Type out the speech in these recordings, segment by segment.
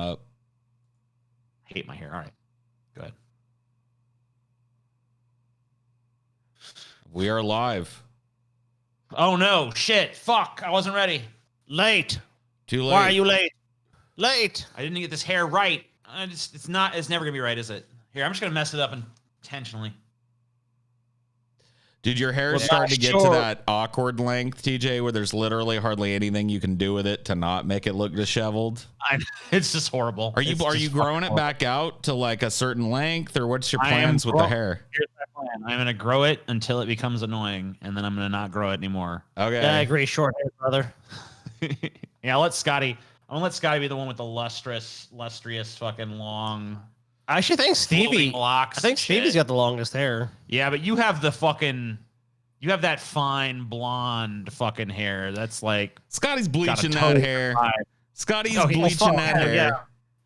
up. I hate my hair. All right. Go ahead. We are live. Oh, no. Shit. Fuck. I wasn't ready. Late. Too late. Why are you late? Late. I didn't get this hair right. It's never going to be right, is it? Here, I'm just going to mess it up intentionally. Dude, your hair is starting to get to that awkward length, TJ, where there's literally hardly anything you can do with it to not make it look disheveled. It's just horrible. Are you growing it back out to like a certain length, or what's your plans with the hair? Here's my plan. I'm going to grow it until it becomes annoying, and then I'm going to not grow it anymore. Okay. Yeah, I agree. Short hair, brother. Yeah, I'm going to let Scotty be the one with the lustrous fucking long. I actually think Stevie. Locks I think Stevie's got the longest hair. Yeah, but you have that fine blonde fucking hair. That's like Scotty's bleaching that hair. Scotty's bleaching that hair. Yeah.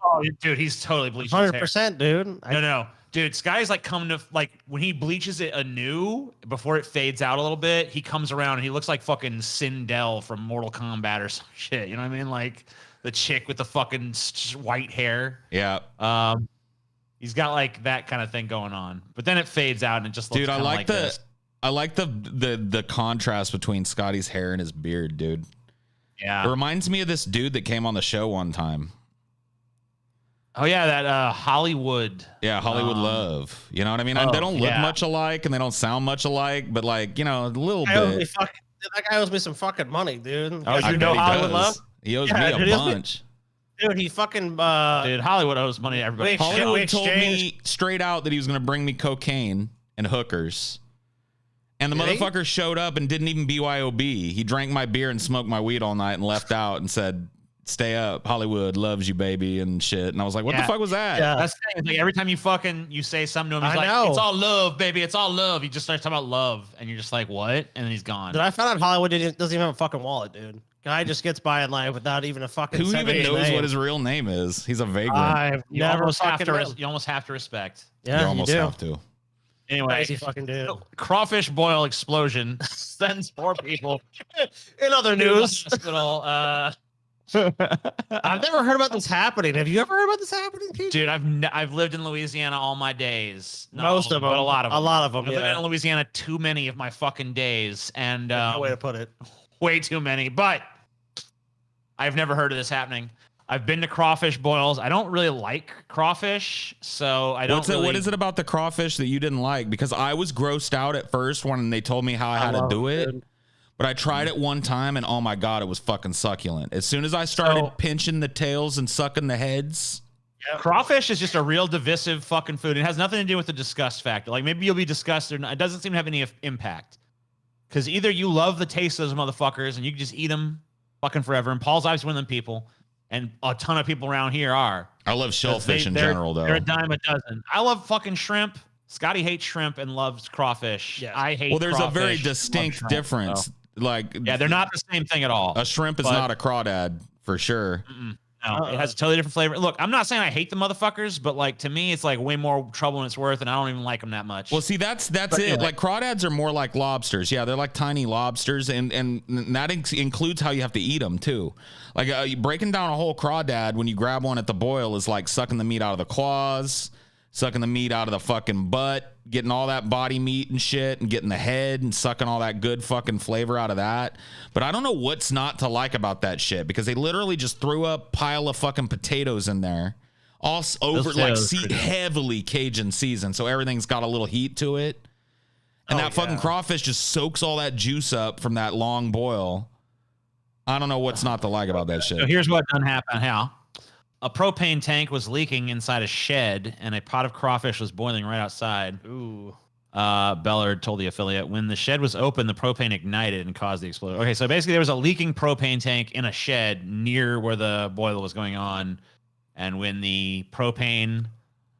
Oh, dude, he's totally bleaching his hair. 100%, dude. No. Dude, Scotty's like coming to, like, when he bleaches it anew, before it fades out a little bit, he comes around and he looks like fucking Sindel from Mortal Kombat or some shit. You know what I mean? Like the chick with the fucking white hair. Yeah. He's got like that kind of thing going on, but then it fades out and it just looks. Dude, I like the contrast between Scotty's hair and his beard, dude. Yeah, it reminds me of this dude that came on the show one time. Oh yeah, that Hollywood. Yeah, Hollywood Love. You know what I mean? They don't look much alike and they don't sound much alike, but like, you know, a little bit. That guy owes me some fucking money, dude. Oh, you know Hollywood Love? He owes me a bunch. Dude, he fucking dude, Hollywood owes money to everybody. Hollywood told me straight out that he was going to bring me cocaine and hookers. And the motherfucker showed up and didn't even BYOB. He drank my beer and smoked my weed all night and left out and said, "Stay up. Hollywood loves you, baby," and shit. And I was like, what the fuck was that? Yeah. That's the thing. Like every time you say something to him, he's like, "It's all love, baby. It's all love." He just starts talking about love. And you're just like, what? And then he's gone. Dude, I found out Hollywood doesn't even have a fucking wallet, dude. Guy just gets by in life without even a fucking. Who even knows what his real name is? He's a vagrant. You almost have to respect. Yeah, you almost have to. Anyway, crazy fucking dude. Crawfish boil explosion sends 4 people. In other news, hospital. I've never heard about this happening. Have you ever heard about this happening, Pete? Dude, I've lived in Louisiana all my days. Most of them, but a lot of them. A lot of them. I've lived in Louisiana too many of my fucking days, and no way to put it. Way too many. But I've never heard of this happening. I've been to crawfish boils. I don't really like crawfish, so I don't. What is it about the crawfish that you didn't like? Because I was grossed out at first when they told me how I had to do it. But I tried it one time, and oh my god, it was fucking succulent. As soon as I started pinching the tails and sucking the heads. Yep. Crawfish is just a real divisive fucking food. It has nothing to do with the disgust factor. Like maybe you'll be disgusted. It doesn't seem to have any impact. Because either you love the taste of those motherfuckers and you can just eat them fucking forever. And Paul's obviously one of them people. And a ton of people around here are. I love shellfish in general, though. They're a dime a dozen. I love fucking shrimp. Scotty hates shrimp and loves crawfish. Yeah. I hate. Well, there's crawfish, a very distinct difference. So. Like, yeah, they're not the same thing at all. A shrimp is not a crawdad for sure. No, it has a totally different flavor. Look, I'm not saying I hate the motherfuckers, but like to me, it's like way more trouble than it's worth, and I don't even like them that much. Well, see, that's it. Anyway. Like crawdads are more like lobsters. Yeah, they're like tiny lobsters, and that includes how you have to eat them too. Like breaking down a whole crawdad when you grab one at the boil is like sucking the meat out of the claws, sucking the meat out of the fucking butt, getting all that body meat and shit, and getting the head and sucking all that good fucking flavor out of that. But I don't know what's not to like about that shit, because they literally just threw a pile of fucking potatoes in there, all over like heavily Cajun seasoned, so everything's got a little heat to it. And that fucking crawfish just soaks all that juice up from that long boil. I don't know what's not to like about that shit. So here's what done happened. How? A propane tank was leaking inside a shed, and a pot of crawfish was boiling right outside. Ooh. Bellard told the affiliate. When the shed was open, the propane ignited and caused the explosion. Okay, so basically there was a leaking propane tank in a shed near where the boil was going on, and when the propane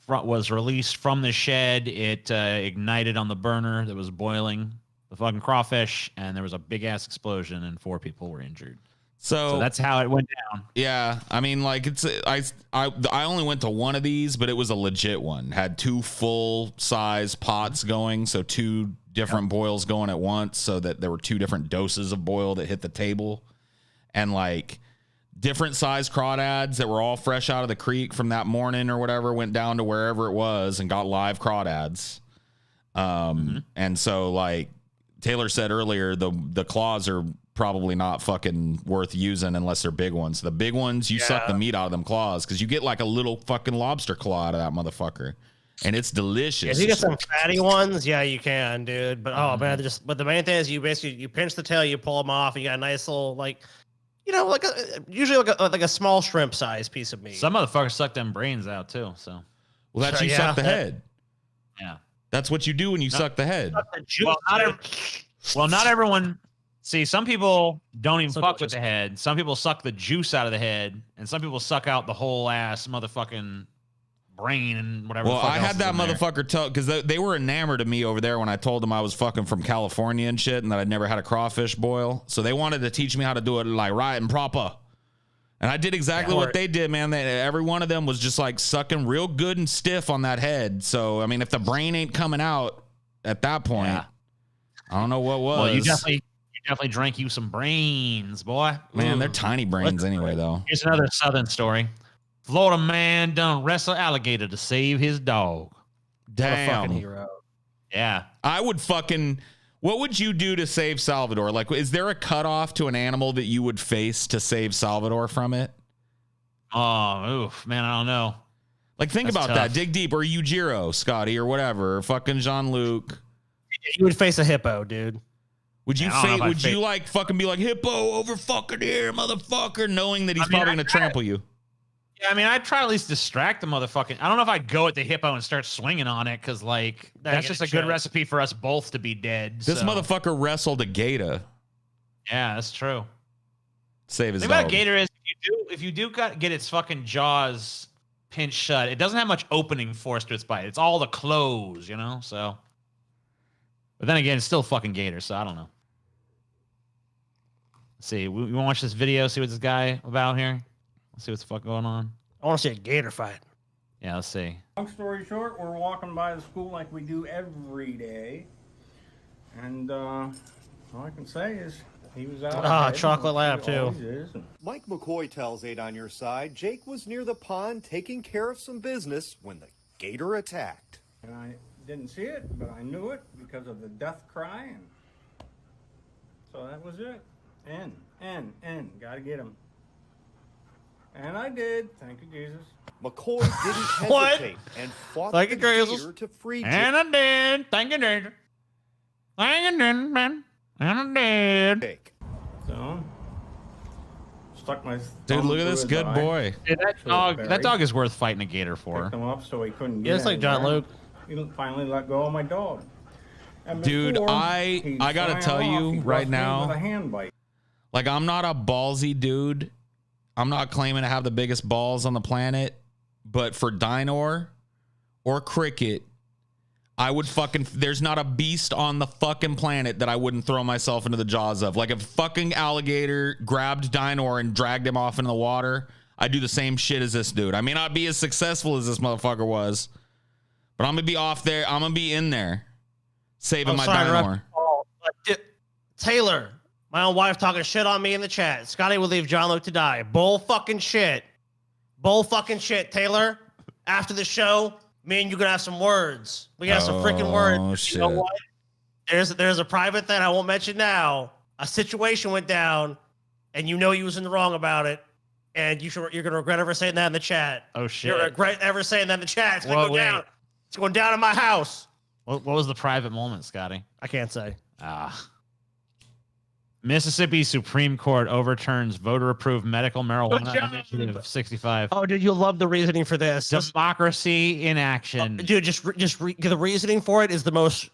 was released from the shed, it ignited on the burner that was boiling the fucking crawfish, and there was a big-ass explosion, and 4 people were injured. So that's how it went down. Yeah, I mean, like I only went to one of these, but it was a legit one. Had 2 full size pots going, so 2 different boils going at once, so that there were 2 different doses of boil that hit the table. And like different size crawdads that were all fresh out of the creek from that morning or whatever, went down to wherever it was and got live crawdads. And so like Taylor said earlier, the claws are probably not fucking worth using unless they're big ones. The big ones, you suck the meat out of them claws because you get like a little fucking lobster claw out of that motherfucker. And it's delicious. If you get some fatty ones, yeah, you can, dude. But oh man, but the main thing is you pinch the tail, you pull them off, and you got a nice little like, you know, like usually like a small shrimp size piece of meat. Some motherfuckers suck them brains out too. So well, that's you suck the head. Yeah, that's what you do when you suck the head. Well, not everyone. See, some people don't even fuck with the head. Some people suck the juice out of the head, and some people suck out the whole ass motherfucking brain and whatever. Well, I had that motherfucker tell because they were enamored of me over there when I told them I was fucking from California and shit, and that I'd never had a crawfish boil. So they wanted to teach me how to do it like right and proper. And I did exactly what they did, man. Every one of them was just like sucking real good and stiff on that head. So I mean, if the brain ain't coming out at that point, I don't know what was. Well, you definitely drank you some brains, boy. Man, they're tiny brains anyway, though. Here's another Southern story. Florida man done wrestle alligator to save his dog. Damn. What a fucking hero. Yeah. I would fucking... What would you do to save Salvador? Like, is there a cutoff to an animal that you would face to save Salvador from it? Oh, oof, man, I don't know. Like, think about that. Dig deep. Or Yujiro, Scotty, or whatever. Or fucking Jean-Luc. You would face a hippo, dude. Would you like fucking be like, hippo over fucking here, motherfucker, knowing that he's probably going to trample you? Yeah, I mean, I'd try to at least distract the motherfucking. I don't know if I'd go at the hippo and start swinging on it because, like, that's just a good recipe for us both to be dead. This motherfucker wrestled a gator. Yeah, that's true. Save his dog. The thing about a gator is if you do get its fucking jaws pinched shut, it doesn't have much opening force to its bite. It's all the close, you know? So, but then again, it's still fucking gator, so I don't know. Let's see, we want to watch this video, see what this guy about here? Let's see what's the fuck going on. I want to see a gator fight. Yeah, let's see. Long story short, we're walking by the school like we do every day. And all I can say is he was out. Chocolate lab too. Mike McCoy tells 8 on Your Side, Jake was near the pond taking care of some business when the gator attacked. And I didn't see it, but I knew it because of the death cry. And so that was it. Gotta get him. And I did. Thank you, Jesus. McCoy didn't hesitate and fought the gator to free Jake. And I did. Thank you, Jesus. Thank you, man. And I did. So, stuck my dude, look at this good boy. Dude, that dog is worth fighting a gator for. Picked him up so he couldn't get it's like Jean-Luc. He finally let go of my dog. And dude, before, I gotta tell you right now, with a hand bite. Like, I'm not a ballsy dude. I'm not claiming to have the biggest balls on the planet, but for Dinor or Cricket, I would fucking, there's not a beast on the fucking planet that I wouldn't throw myself into the jaws of. Like, if fucking alligator grabbed Dinor and dragged him off into the water, I'd do the same shit as this dude. I may not be as successful as this motherfucker was, but I'm gonna be off there. I'm gonna be in there saving my Dinor. Taylor. My own wife talking shit on me in the chat. Scotty will leave Jean-Luc to die. Bull fucking shit. Bull fucking shit, Taylor. After the show, me and you gonna have some words. We got some freaking words. Shit. You know what? There's a private thing I won't mention now. A situation went down, and you know you was in the wrong about it, and you're gonna regret ever saying that in the chat. Oh shit! You're gonna regret ever saying that in the chat. It's gonna go down. It's going down in my house. What was the private moment, Scotty? I can't say. Mississippi Supreme Court overturns voter-approved medical marijuana initiative 65. Oh, dude, you'll love the reasoning for this. Democracy in action. Dude, the reasoning for it is the most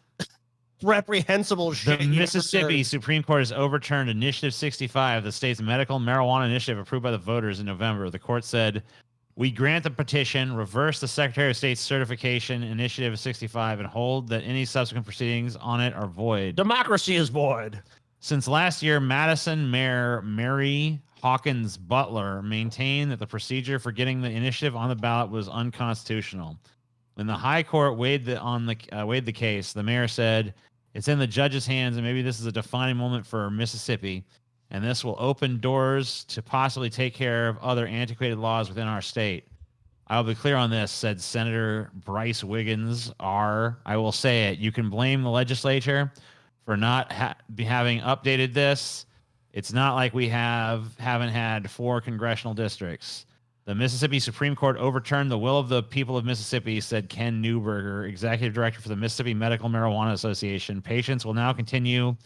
reprehensible shit. The Mississippi Supreme Court has overturned Initiative 65, the state's medical marijuana initiative approved by the voters in November. The court said, we grant the petition, reverse the Secretary of State's certification, Initiative 65, and hold that any subsequent proceedings on it are void. Democracy is void. Since last year, Madison Mayor Mary Hawkins Butler maintained that the procedure for getting the initiative on the ballot was unconstitutional. When the High Court weighed the case, the mayor said, it's in the judge's hands, and maybe this is a defining moment for Mississippi. and this will open doors to possibly take care of other antiquated laws within our state. I'll be clear on this, said Senator Bryce Wiggins. I will say it. You can blame the legislature for not having updated this. It's not like we haven't had 4 congressional districts. The Mississippi Supreme Court overturned the will of the people of Mississippi, said Ken Neuberger, executive director for the Mississippi Medical Marijuana Association. Patients will now continue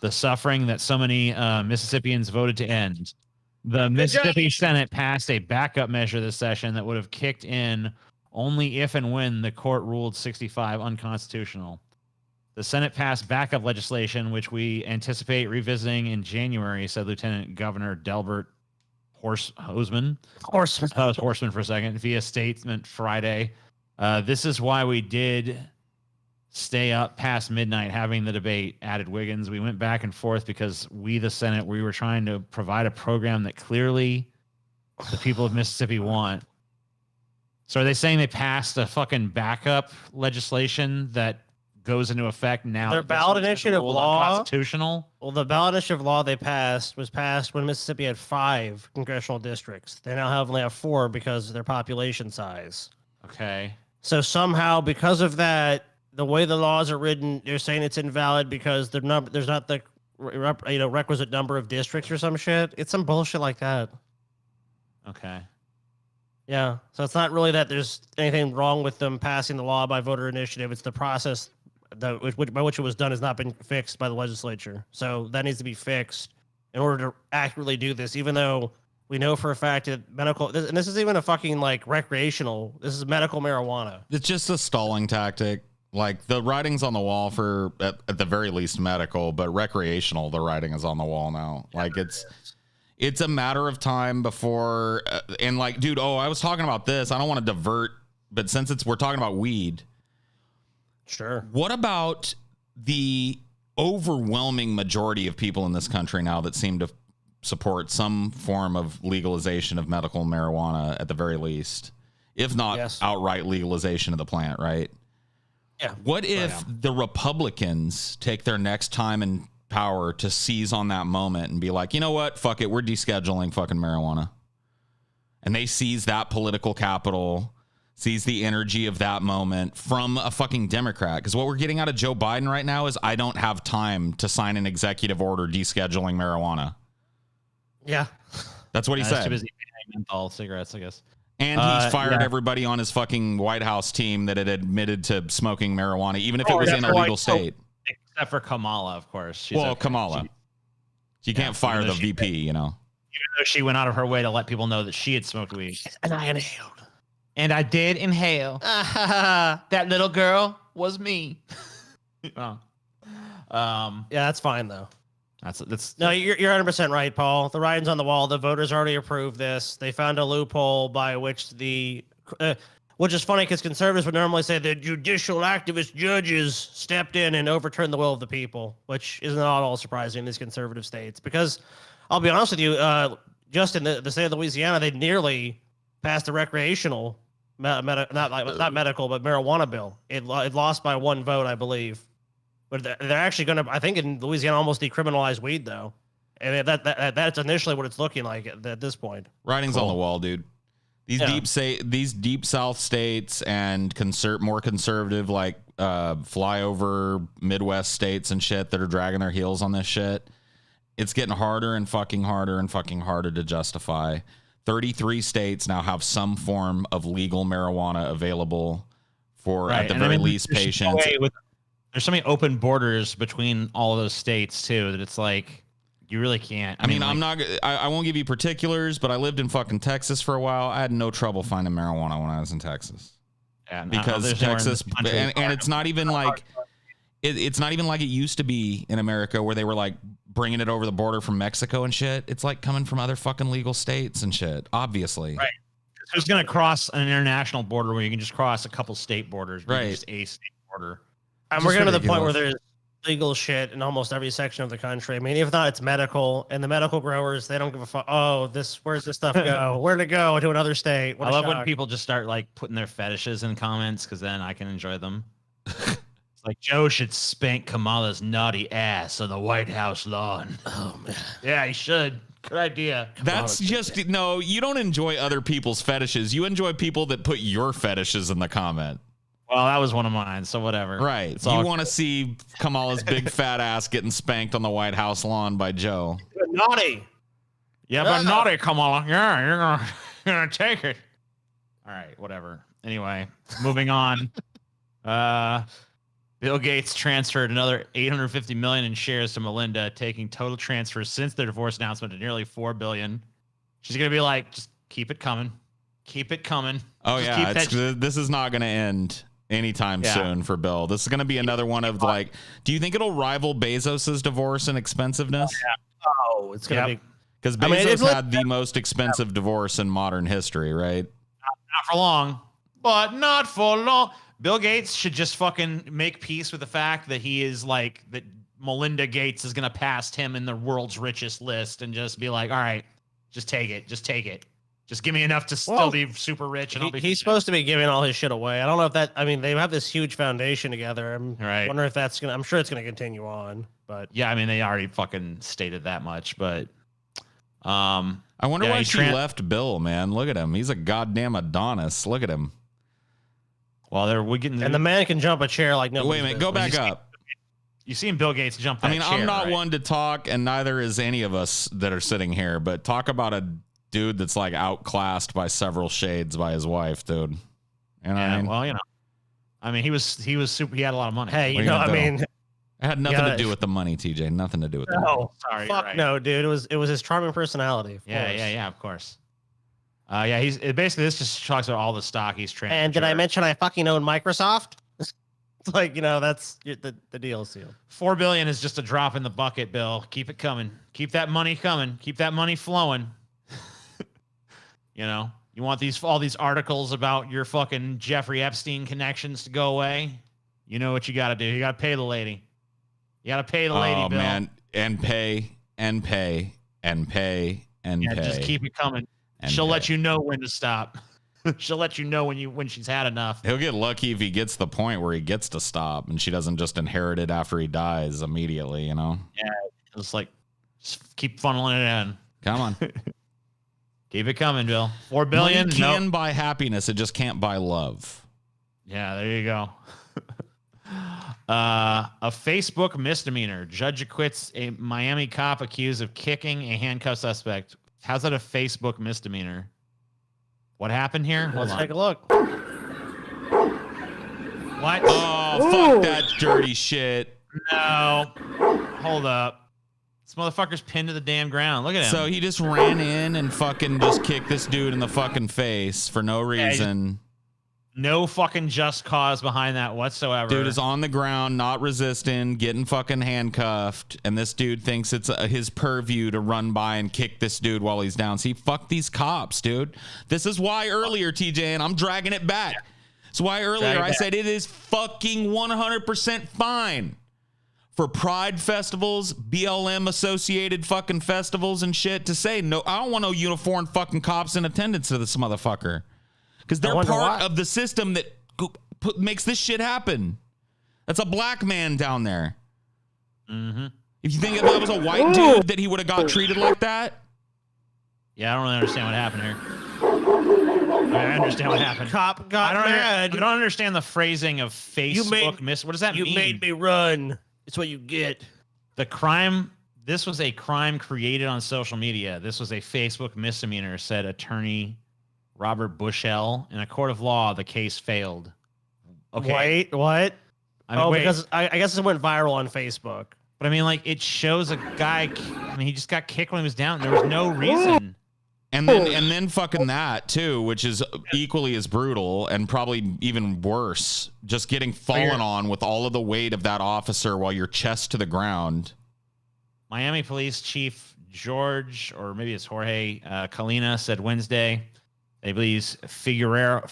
the suffering that so many Mississippians voted to end. The Mississippi Senate passed a backup measure this session that would have kicked in only if and when the court ruled 65 unconstitutional. The Senate passed backup legislation, which we anticipate revisiting in January, said Lieutenant Governor Delbert Horseman for a second, via statement Friday. This is why we did stay up past midnight having the debate, added Wiggins. We went back and forth because we, the Senate, we were trying to provide a program that clearly the people of Mississippi want. So are they saying they passed a fucking backup legislation that goes into effect now? Their ballot initiative law, constitutional? Well, the ballot initiative law they passed was passed when Mississippi had 5 congressional districts. They now only have 4 because of their population size. Okay. So somehow, because of that, the way the laws are written, they're saying it's invalid because there's not the requisite number of districts or some shit. It's some bullshit like that. Okay. Yeah. So it's not really that there's anything wrong with them passing the law by voter initiative. It's the process by which it was done has not been fixed by the legislature. So that needs to be fixed in order to accurately do this, even though we know for a fact that and this is even a fucking like recreational, this is medical marijuana. It's just a stalling tactic. Like the writing's on the wall for at the very least medical, but recreational, the writing is on the wall now. Like it's a matter of time before, and like, dude, I was talking about this. I don't want to divert, but since we're talking about weed. Sure. What about the overwhelming majority of people in this country now that seem to support some form of legalization of medical marijuana at the very least, if not outright legalization of the plant, right? Yeah. What if the Republicans take their next time in power to seize on that moment and be like, you know what? Fuck it. We're descheduling fucking marijuana. And they seize that political capital, seize the energy of that moment from a fucking Democrat. Because what we're getting out of Joe Biden right now is I don't have time to sign an executive order descheduling marijuana. Yeah. That's what he said. Too busy paying menthol cigarettes, I guess. And he's fired everybody on his fucking White House team that had admitted to smoking marijuana, even if it was in a legal state. Except for Kamala, of course. Kamala. You can't fire the VP, you know. Even though she went out of her way to let people know that she had smoked weed. And I inhaled. And I did inhale. That little girl was me. Yeah, that's fine, though. That's no, you're 100% right, Paul. The writing's on the wall. The voters already approved this. They found a loophole by which which is funny because conservatives would normally say the judicial activist judges stepped in and overturned the will of the people, which is not all surprising in these conservative states. Because I'll be honest with you, just in the state of Louisiana, they nearly passed a recreational, not medical, but marijuana bill. It lost by 1 vote, I believe. But they're actually going to, I think in Louisiana, almost decriminalize weed, though. And that's initially what it's looking like at this point. Writing's on the wall, dude. These deep South states and more conservative, like flyover Midwest states and shit that are dragging their heels on this shit. It's getting harder and fucking harder to justify. 33 states now have some form of legal marijuana available for, at the very least, patients. There's so many open borders between all of those states too that it's like you really can't. I mean, I won't give you particulars, but I lived in fucking Texas for a while. I had no trouble finding marijuana when I was in Texas. Yeah, because Texas, and it's not even like it's not even like it used to be in America where they were like bringing it over the border from Mexico and shit. It's like coming from other fucking legal states and shit. Obviously, right? Who's going to cross an international border where you can just cross a couple state borders, right? Just a state border. And we're getting to the point where there's legal shit in almost every section of the country. I mean, if not, it's medical, and the medical growers, they don't give a fuck. Oh, where's this stuff go? Where'd it go to another state? I love when people just start like putting their fetishes in comments because then I can enjoy them. It's Like Joe should spank Kamala's naughty ass on the White House lawn. Oh man. Yeah, he should. Good idea. That's just no. You don't enjoy other people's fetishes. You enjoy people that put your fetishes in the comment. Well, that was one of mine, so whatever. Right. You want to see Kamala's big fat ass getting spanked on the White House lawn by Joe. Naughty. Yeah, but naughty, Kamala. Yeah, you're gonna take it. All right, whatever. Anyway, moving on. Bill Gates transferred another $850 million in shares to Melinda, taking total transfers since their divorce announcement to nearly $4 billion. She's gonna be like, just keep it coming, keep it coming. Oh just yeah, this is not gonna end anytime soon for Bill. This is gonna be another one of like, do you think it'll rival Bezos's divorce in expensiveness? Oh, it's gonna be because Bezos had the most expensive divorce in modern history, right? Not for long, but not for long. Bill Gates should just fucking make peace with the fact that he is like that Melinda Gates is going to pass him in the world's richest list and just be like, all right, just take it. Just take it. Just give me enough to still be super rich. And he's supposed to be giving all his shit away. I don't know if that, I mean, they have this huge foundation together. I'm wondering if that's I'm sure it's going to continue on, but yeah, I mean, they already fucking stated that much, but, I wonder why she left Bill, man. Look at him. He's a goddamn Adonis. Look at him. Well, we're getting, and the man can jump a chair like no. Wait a minute, go back up. You seen Bill Gates jump that chair, I'm not one to talk, and neither is any of us that are sitting here, but talk about a dude that's like outclassed by several shades by his wife, dude. You know what I mean? Well, I mean, he was super, he had a lot of money. Hey, I mean, it had nothing to do with the money, TJ. Nothing to do with the money. No, sorry. Fuck no, dude. It was his charming personality. Yeah, of course. Yeah, he's basically this just talks about all the stock he's trading. And did I mention I fucking own Microsoft? It's like, that's the deal seal. $4 billion is just a drop in the bucket, Bill. Keep it coming. Keep that money coming. Keep that money flowing. You want all these articles about your fucking Jeffrey Epstein connections to go away? You know what you got to do. You got to pay the lady. You got to pay the lady, Bill. Oh man, and pay. Just keep it coming. She'll let you know when to stop. She'll let you know when she's had enough. He'll get lucky if he gets the point where he gets to stop and she doesn't just inherit it after he dies immediately, Yeah, it's like, just keep funneling it in. Come on. Keep it coming, Bill. $4 billion. Money can buy happiness. It just can't buy love. Yeah, there you go. A Facebook misdemeanor. Judge acquits a Miami cop accused of kicking a handcuffed suspect. How's that a Facebook misdemeanor? What happened here? Let's take a look. What? Oh, fuck that dirty shit. No. Hold up. This motherfucker's pinned to the damn ground. Look at him. So he just ran in and fucking just kicked this dude in the fucking face for no reason. No fucking just cause behind that whatsoever. Dude is on the ground, not resisting, getting fucking handcuffed, and this dude thinks it's his purview to run by and kick this dude while he's down. See, fuck these cops, dude. This is why earlier, TJ, and I'm dragging it back. It's why earlier I said it is fucking 100% fine for pride festivals, BLM associated fucking festivals and shit to say, no, I don't want no uniformed fucking cops in attendance to this motherfucker. Because they're part of the system that makes this shit happen. That's a black man down there. Mm-hmm. If you think if that was a white dude, that he would have got treated like that? Yeah, I don't really understand what happened here. I understand what happened. Cop got mad. I don't understand the phrasing of Facebook what does that mean? You made me run. It's what you get. The crime, this was a crime created on social media. This was a Facebook misdemeanor, said attorney Robert Bushell. In a court of law, the case failed. Okay. Wait, what? Because I guess it went viral on Facebook. But I mean, like, it shows a guy. I mean, he just got kicked when he was down. There was no reason. And then fucking that too, which is equally as brutal and probably even worse. Just getting fallen on with all of the weight of that officer while you're chest to the ground. Miami Police Chief George, or maybe it's Jorge Colina, said Wednesday they believe Figueroa,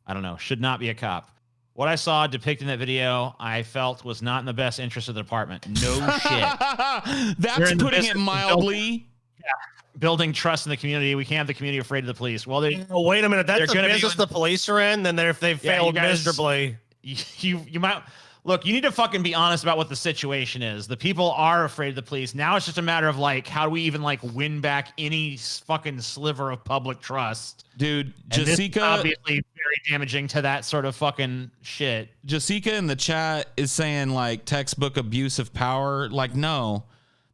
I don't know, should not be a cop. What I saw depicting that video, I felt was not in the best interest of the department. No shit. That's putting it mildly. building trust in the community. We can't have the community afraid of the police. Well, Oh, wait a minute. That's they're the gonna be business when- the police are in. Then if they failed miserably. You might look. You need to fucking be honest about what the situation is. The people are afraid of the police. Now it's just a matter of like, how do we even like win back any fucking sliver of public trust? Dude, And this is Jessica, obviously very damaging to that sort of fucking shit. Jessica in the chat is saying like textbook abuse of power. Like, no,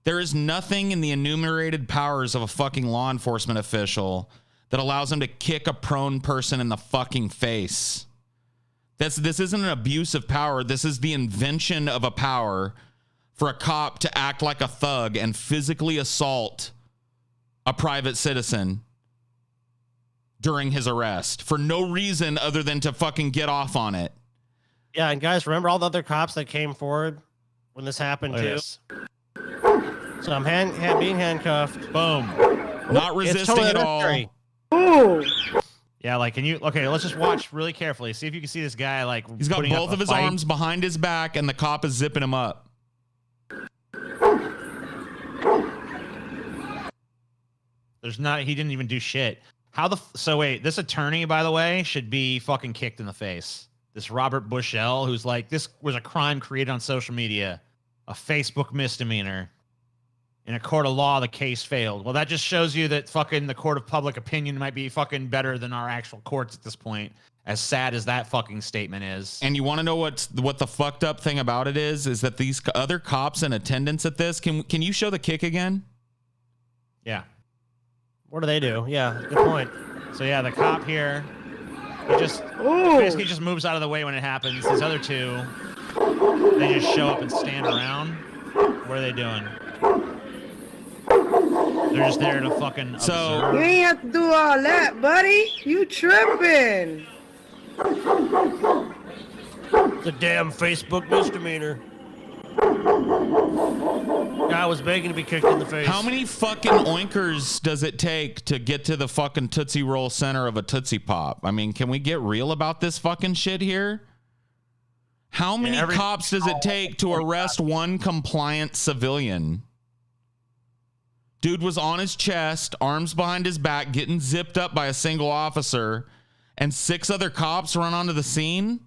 there is nothing in the enumerated powers of a fucking law enforcement official that allows him to kick a prone person in the fucking face. This isn't an abuse of power. This is the invention of a power for a cop to act like a thug and physically assault a private citizen during his arrest for no reason other than to fucking get off on it. Yeah, and guys, remember all the other cops that came forward when this happened too? Yes. So I'm being handcuffed. Boom. Not resisting at all. Ooh. Yeah, like, okay, let's just watch really carefully. See if you can see this guy, like, He's got putting up both a of his fight. arms behind his back, and the cop is zipping him up. He didn't even do shit. So wait, this attorney, by the way, should be fucking kicked in the face. This Robert Bushell, who's like, this was a crime created on social media, a Facebook misdemeanor. In a court of law, the case failed. Well, that just shows you that fucking the court of public opinion might be fucking better than our actual courts at this point. As sad as that fucking statement is. And you want to know what the fucked up thing about it is that these other cops in attendance at this, can you show the kick again? Yeah. What do they do? Yeah, good point. So yeah, the cop here, he just Ooh. basically just moves out of the way when it happens. These other two, they just show up and stand around. What are they doing? They're just there to fucking observe. You ain't have to do all that, buddy. You tripping. It's a damn Facebook misdemeanor. Guy was begging to be kicked in the face. How many fucking oinkers does it take to get to the fucking Tootsie Roll center of a Tootsie Pop? I mean, can we get real about this fucking shit here? How many cops does it take to arrest one compliant civilian? Dude was on his chest, arms behind his back, getting zipped up by a single officer, and 6 other cops run onto the scene,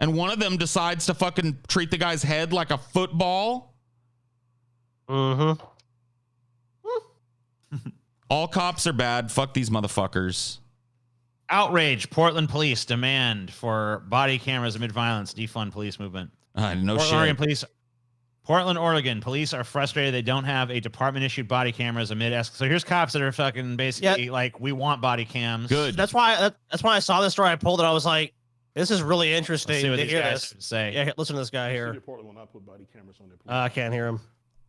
and one of them decides to fucking treat the guy's head like a football. Mm-hmm. All cops are bad. Fuck these motherfuckers. Outrage. Portland police demand for body cameras amid violence. Defund police movement. No shit. Portland, Oregon police are frustrated they don't have a department-issued body cameras amid. So here's cops that are fucking basically like, we want body cams. Good. That's why I saw this story. I pulled it. I was like, this is really interesting. Let's see what to these hear guys this. have to say. Yeah, listen to this guy The here. city of Portland will not put body cameras on their police. I can't hear him.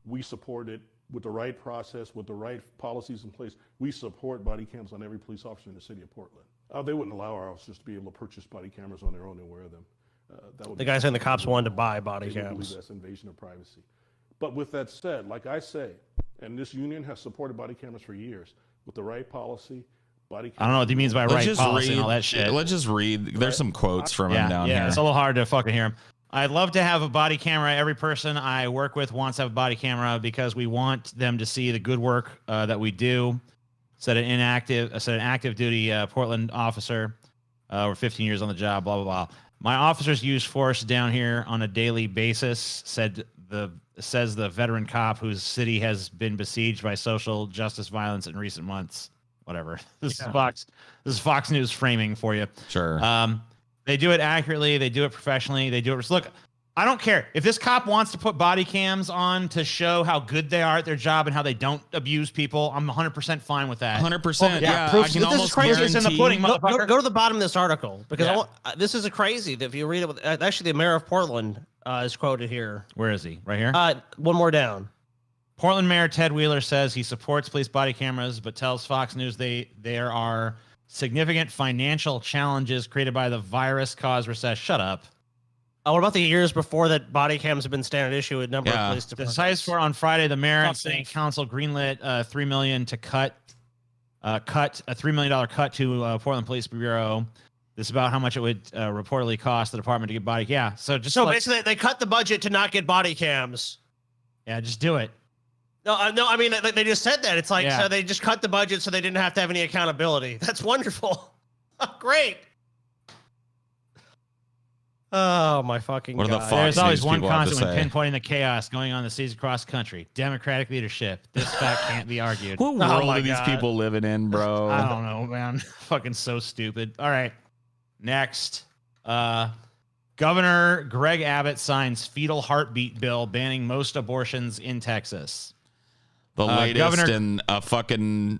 We support it with the right process, with the right policies in place. We support body cams on every police officer in the city of Portland. They wouldn't allow our officers to be able to purchase body cameras on their own and wear them. That would The guy saying the cops wanted to buy body they would believe cams. that's invasion of privacy. But with that said, like I say, and this union has supported body cameras for years, with the right policy, body cameras. I don't know what he means by Let's right just policy read and all that shit. Let's just read. There's some quotes from him down here. It's a little hard to fucking hear him. I'd love to have a body camera. Every person I work with wants to have a body camera because we want them to see the good work that we do. Said an active duty Portland officer. We're 15 years on the job. Blah blah blah. My officers use force down here on a daily basis. Says the veteran cop whose city has been besieged by social justice violence in recent months. Whatever. This is Fox News framing for you. Sure. They do it accurately. They do it professionally. They do it. Look, I don't care if this cop wants to put body cams on to show how good they are at their job and how they don't abuse people. I'm 100% fine with that. 100%. Yeah, proof. I can This is almost crazy. It's in the guarantee. pudding, motherfucker. Go to the bottom of this article because Yeah. this is a crazy. That if you read it, actually, the mayor of Portland is quoted here. Where is he? Right here? One more down. Portland Mayor Ted Wheeler says he supports police body cameras, but tells Fox News there are significant financial challenges created by the virus-caused recession. Shut up. What about the years before that body cams have been standard issue at a number of police The departments? size for on Friday, the mayor and Fuck's city sake. council greenlit $3 million to cut a $3 million cut to Portland Police Bureau. This is about how much it would reportedly cost the department to get body. Yeah, so So basically, they cut the budget to not get body cams. just do it. No. I mean, they just said that. It's like Yeah. so they just cut the budget so they didn't have to have any accountability. That's wonderful. Great. Oh my fucking What are the god! fuck? There's always news one people have to constant when say. pinpointing the chaos going on in the cities across the country. Democratic leadership. This fact can't be argued. What Oh world my are these God. people living in, bro? I don't know, man. Fucking so stupid. All right. Next. Governor Greg Abbott signs fetal heartbeat bill banning most abortions in Texas. The latest Governor- in a fucking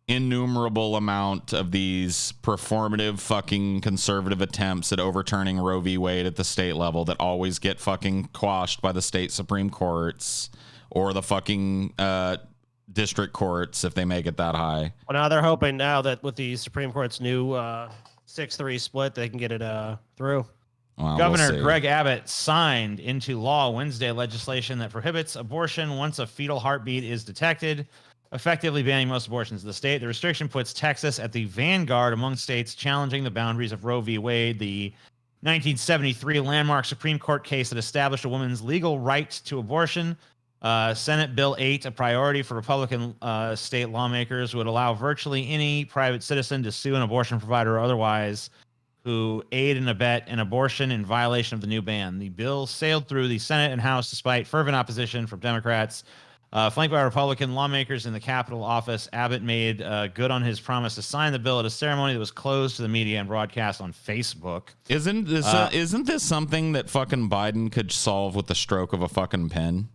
innumerable amount of these performative fucking conservative attempts at overturning Roe v. Wade at the state level that always get fucking quashed by the state Supreme Courts or the fucking district courts if they make it that high. Well, now they're hoping now that with the Supreme Court's new 6-3 split, they can get it through. Well, Governor we'll see. Greg Abbott signed into law Wednesday legislation that prohibits abortion once a fetal heartbeat is detected, effectively banning most abortions in the state. The restriction puts Texas at the vanguard among states challenging the boundaries of Roe v. Wade, the 1973 landmark Supreme Court case that established a woman's legal right to abortion. Senate Bill 8, a priority for Republican state lawmakers, would allow virtually any private citizen to sue an abortion provider or otherwise who aid and abet an abortion in violation of the new ban. The bill sailed through the Senate and House despite fervent opposition from Democrats. Flanked by Republican lawmakers in the Capitol office, Abbott made good on his promise to sign the bill at a ceremony that was closed to the media and broadcast on Facebook. Isn't this something that fucking Biden could solve with the stroke of a fucking pen?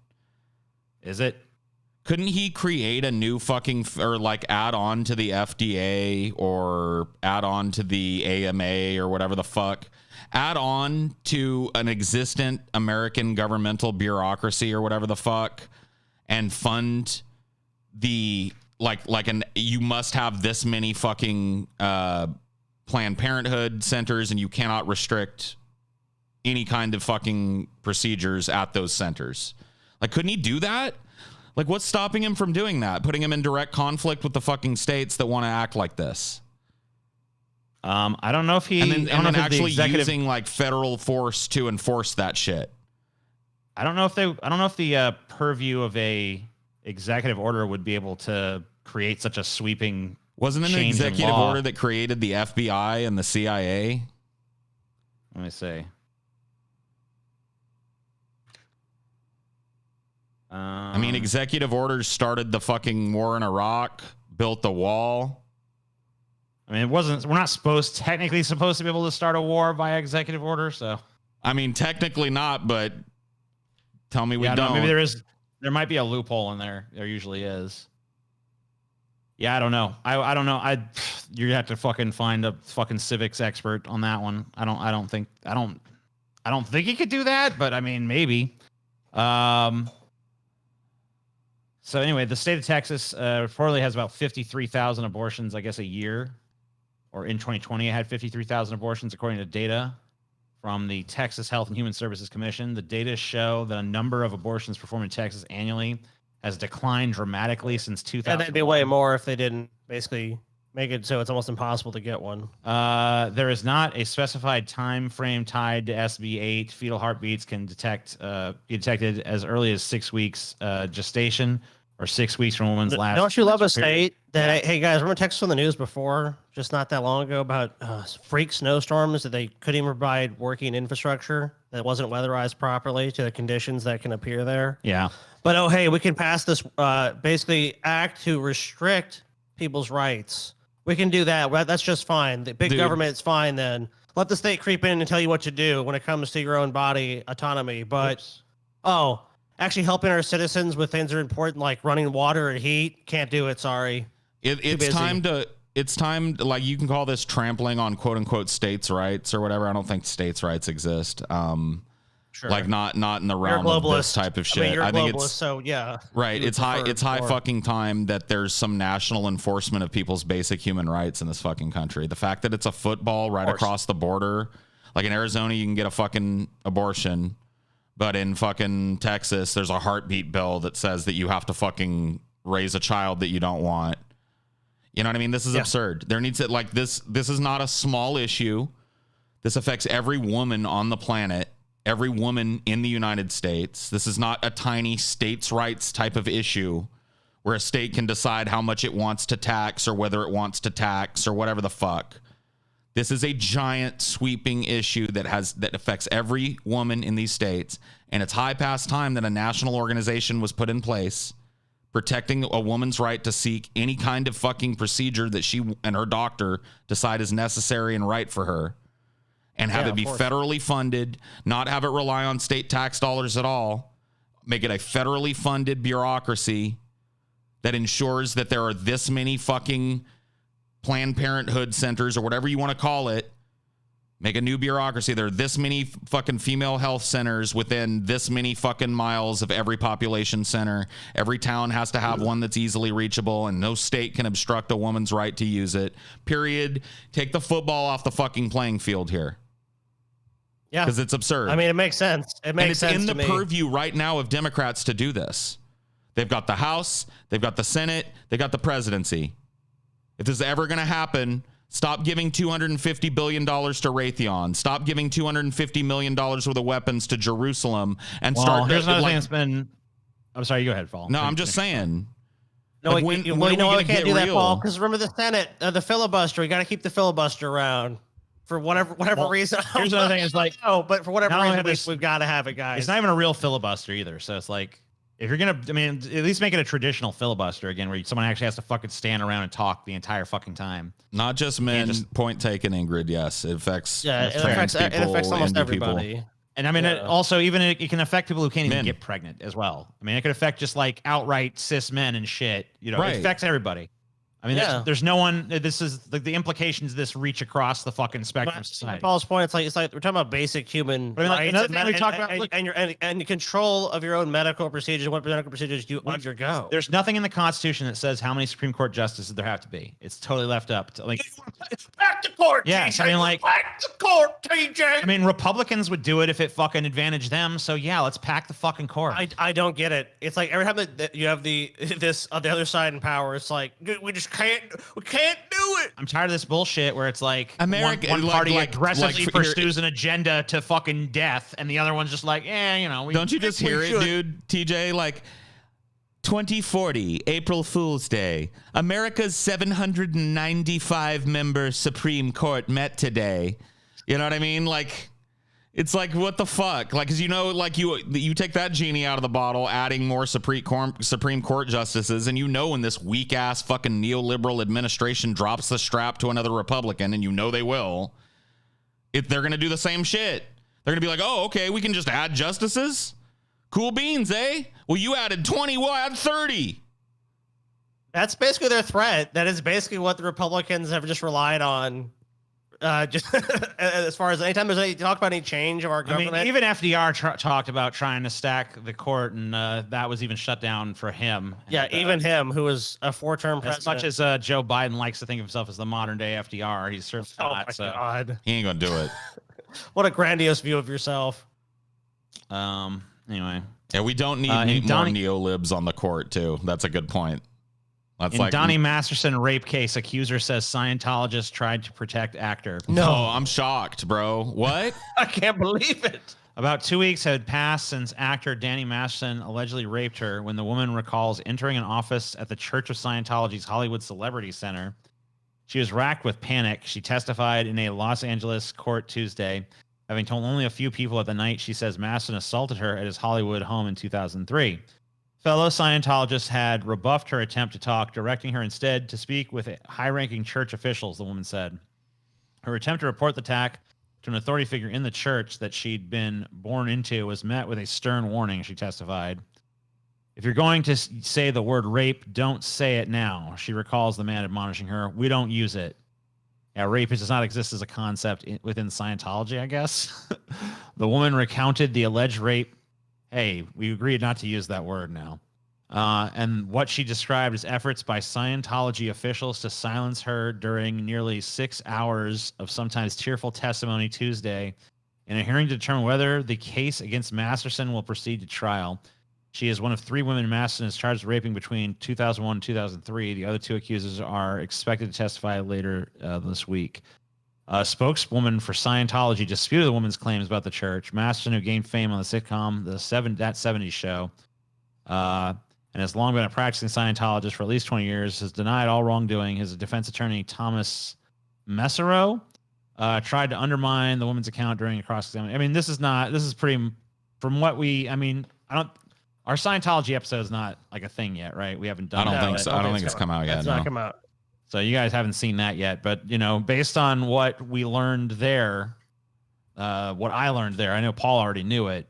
Is it? Couldn't he create a new fucking or like add on to the FDA or add on to the AMA or whatever the fuck? Add on to an existent American governmental bureaucracy or whatever the fuck and fund the you must have this many fucking Planned Parenthood centers and you cannot restrict any kind of fucking procedures at those centers. Like, couldn't he do that? Like, what's stopping him from doing that? Putting him in direct conflict with the fucking states that want to act like this. I don't know if he And then actually executive, using like federal force to enforce that shit. I don't know if the purview of a executive order would be able to create such a sweeping. Wasn't it an change in executive law. order that created the FBI and the CIA? Let me see. I mean, executive orders started the fucking war in Iraq, built the wall. I mean, we're not technically supposed to be able to start a war by executive order. So, I mean, technically not, but tell me we no, don't. maybe there might be a loophole in there. There usually is. Yeah, I don't know. I don't know. You have to fucking find a fucking civics expert on that one. I don't think he could do that, but I mean, maybe. So anyway, the state of Texas reportedly has about 53,000 abortions, I guess, a year. Or in 2020, it had 53,000 abortions, according to data from the Texas Health and Human Services Commission. The data show that a number of abortions performed in Texas annually has declined dramatically since 2000. And that'd be way more if they didn't basically make it so it's almost impossible to get one. There is not a specified time frame tied to SB 8. Fetal heartbeats can be detected as early as 6 weeks gestation or 6 weeks from a woman's last. Don't you love a period. state that, hey guys, remember Texas on the news before, just not that long ago, about freak snowstorms that they couldn't even provide working infrastructure that wasn't weatherized properly to the conditions that can appear there? Yeah. But, oh, hey, we can pass this basically act to restrict people's rights. We can do that. Well, that's just fine. The big government's fine then. Let the state creep in and tell you what to do when it comes to your own body autonomy. But, actually helping our citizens with things that are important like running water and heat, can't do it, sorry. It's time to, like, you can call this trampling on quote unquote states' rights or whatever. I don't think states' rights exist. Sure. Like not in the realm of this type of shit. I mean, you're a I think globalist, it's so yeah. right. It's high fucking time that there's some national enforcement of people's basic human rights in this fucking country. The fact that it's a football right across the border, like in Arizona, you can get a fucking abortion, but in fucking Texas, there's a heartbeat bill that says that you have to fucking raise a child that you don't want. You know what I mean? This is absurd. There needs to, this is not a small issue. This affects every woman on the planet. every woman in the United States. This is not a tiny states' rights type of issue where a state can decide how much it wants to tax or whether it wants to tax or whatever the fuck. This is a giant sweeping issue that affects every woman in these states. And it's high past time that a national organization was put in place protecting a woman's right to seek any kind of fucking procedure that she and her doctor decide is necessary and right for her. And have it be federally funded, not have it rely on state tax dollars at all. Make it a federally funded bureaucracy that ensures that there are this many fucking Planned Parenthood centers or whatever you want to call it. Make a new bureaucracy. There are this many fucking female health centers within this many fucking miles of every population center. Every town has to have one that's easily reachable, and no state can obstruct a woman's right to use it. Period. Take the football off the fucking playing field here. Yeah. Because it's absurd. I mean, it makes sense. It makes sense. And it's in the purview right now of Democrats to do this. They've got the House, they've got the Senate, they've got the presidency. If this is ever going to happen, stop giving $250 billion to Raytheon. Stop giving $250 million worth of weapons to Jerusalem. And start. Here's another thing that's been. I'm sorry, you go ahead, Paul. No, I'm just saying. No, like you know why we can't do that, Paul? Because remember the Senate, the filibuster. We got to keep the filibuster around. For whatever reason. Here's another thing. It's like, but for whatever reason, we've got to have it, guys. It's not even a real filibuster either. So it's like, if you're going to, I mean, at least make it a traditional filibuster again, where someone actually has to fucking stand around and talk the entire fucking time. Not just men. Point taken, Ingrid. Yes, it affects. Yeah, it affects almost everybody. People. And I mean, also, even it can affect people who can't even get pregnant as well. I mean, it could affect just like outright cis men and shit. You know, it affects everybody. I mean, there's no one. This is like the implications of this reach across the fucking spectrum of society. Paul's point. It's like we're talking about basic human rights. Another thing we talk about, and the control of your own medical procedures. What medical procedures do you undergo? There's nothing in the Constitution that says how many Supreme Court justices there have to be. It's totally left up to like. It's back to court. Yeah, TJ. I mean, like back to court, TJ. I mean, Republicans would do it if it fucking advantaged them. So yeah, let's pack the fucking court. I don't get it. It's like every time that you have this on the other side in power, it's like we just can't do it. I'm tired of this bullshit where it's like America, one party aggressively pursues an agenda to fucking death, and the other one's just like, you know. Don't you just hear it, dude? TJ, like 2040, April Fool's Day. America's 795-member Supreme Court met today. You know what I mean? Like, it's like, what the fuck? Like, because you know, like you take that genie out of the bottle, adding more Supreme Court justices, and you know when this weak ass fucking neoliberal administration drops the strap to another Republican, and you know they will, they're gonna do the same shit. They're gonna be like, oh, okay, we can just add justices. Cool beans, eh? Well, you added 20, we'll add 30. That's basically their threat. That is basically what the Republicans have just relied on. Just as far as anytime there's any talk about any change of our government. I mean, even FDR talked about trying to stack the court, and that was even shut down for him. Yeah, and, even him, who was a 4-term president. As much as Joe Biden likes to think of himself as the modern day FDR, he's certainly not. Oh my God. He ain't gonna do it. What a grandiose view of yourself. Anyway. Yeah, we don't need more neolibs on the court, too. That's a good point. That's in Donnie Masterson rape case, accuser says Scientologist tried to protect actor. No, I'm shocked, bro. What? I can't believe it. About 2 weeks had passed since actor Danny Masterson allegedly raped her when the woman recalls entering an office at the Church of Scientology's Hollywood Celebrity Center. She was racked with panic. She testified in a Los Angeles court Tuesday, having told only a few people at the night she says Masterson assaulted her at his Hollywood home in 2003. Fellow Scientologists had rebuffed her attempt to talk, directing her instead to speak with high-ranking church officials, the woman said. Her attempt to report the attack to an authority figure in the church that she'd been born into was met with a stern warning, she testified. If you're going to say the word rape, don't say it now, she recalls the man admonishing her. We don't use it. Yeah, rape does not exist as a concept within Scientology, I guess. The woman recounted the alleged rape. Hey, we agreed not to use that word now. And what she described as efforts by Scientology officials to silence her during nearly 6 hours of sometimes tearful testimony Tuesday in a hearing to determine whether the case against Masterson will proceed to trial. She is one of 3 women Masterson is charged with raping between 2001 and 2003. The other 2 accusers are expected to testify later this week. A spokeswoman for Scientology disputed the woman's claims about the church. Masterson, who gained fame on the sitcom That 70s Show, and has long been a practicing Scientologist for at least 20 years, has denied all wrongdoing. His defense attorney, Thomas Messero, tried to undermine the woman's account during a cross-examination. I mean, this is pretty, from what our Scientology episode is not like a thing yet, right? We haven't done I don't think so. I don't think it's come out yet. It's not come out. So you guys haven't seen that yet, but based on what we learned there, what I learned there, I know Paul already knew it.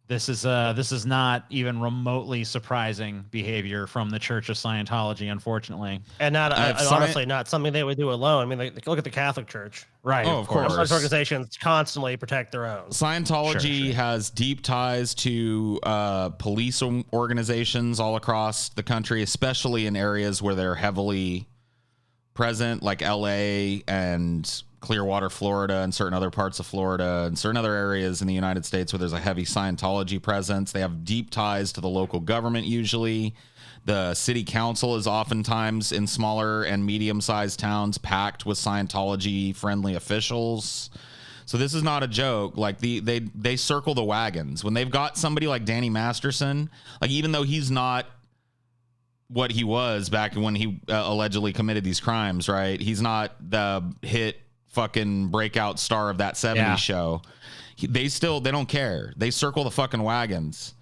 This is not even remotely surprising behavior from the Church of Scientology, unfortunately, and honestly not something they would do alone. I mean, look at the Catholic Church, right? Oh, of course. Those organizations constantly protect their own. Scientology has deep ties to police organizations all across the country, especially in areas where they're heavily present, like LA and Clearwater, Florida, and certain other parts of Florida and certain other areas in the United States where there's a heavy Scientology presence. They have deep ties to the local government usually. The city council is oftentimes in smaller and medium-sized towns packed with Scientology-friendly officials. So this is not a joke. Like they circle the wagons. When they've got somebody like Danny Masterson, like even though he's not what he was back when he allegedly committed these crimes, right? He's not the hit fucking breakout star of that 70s show. They don't care. They circle the fucking wagons.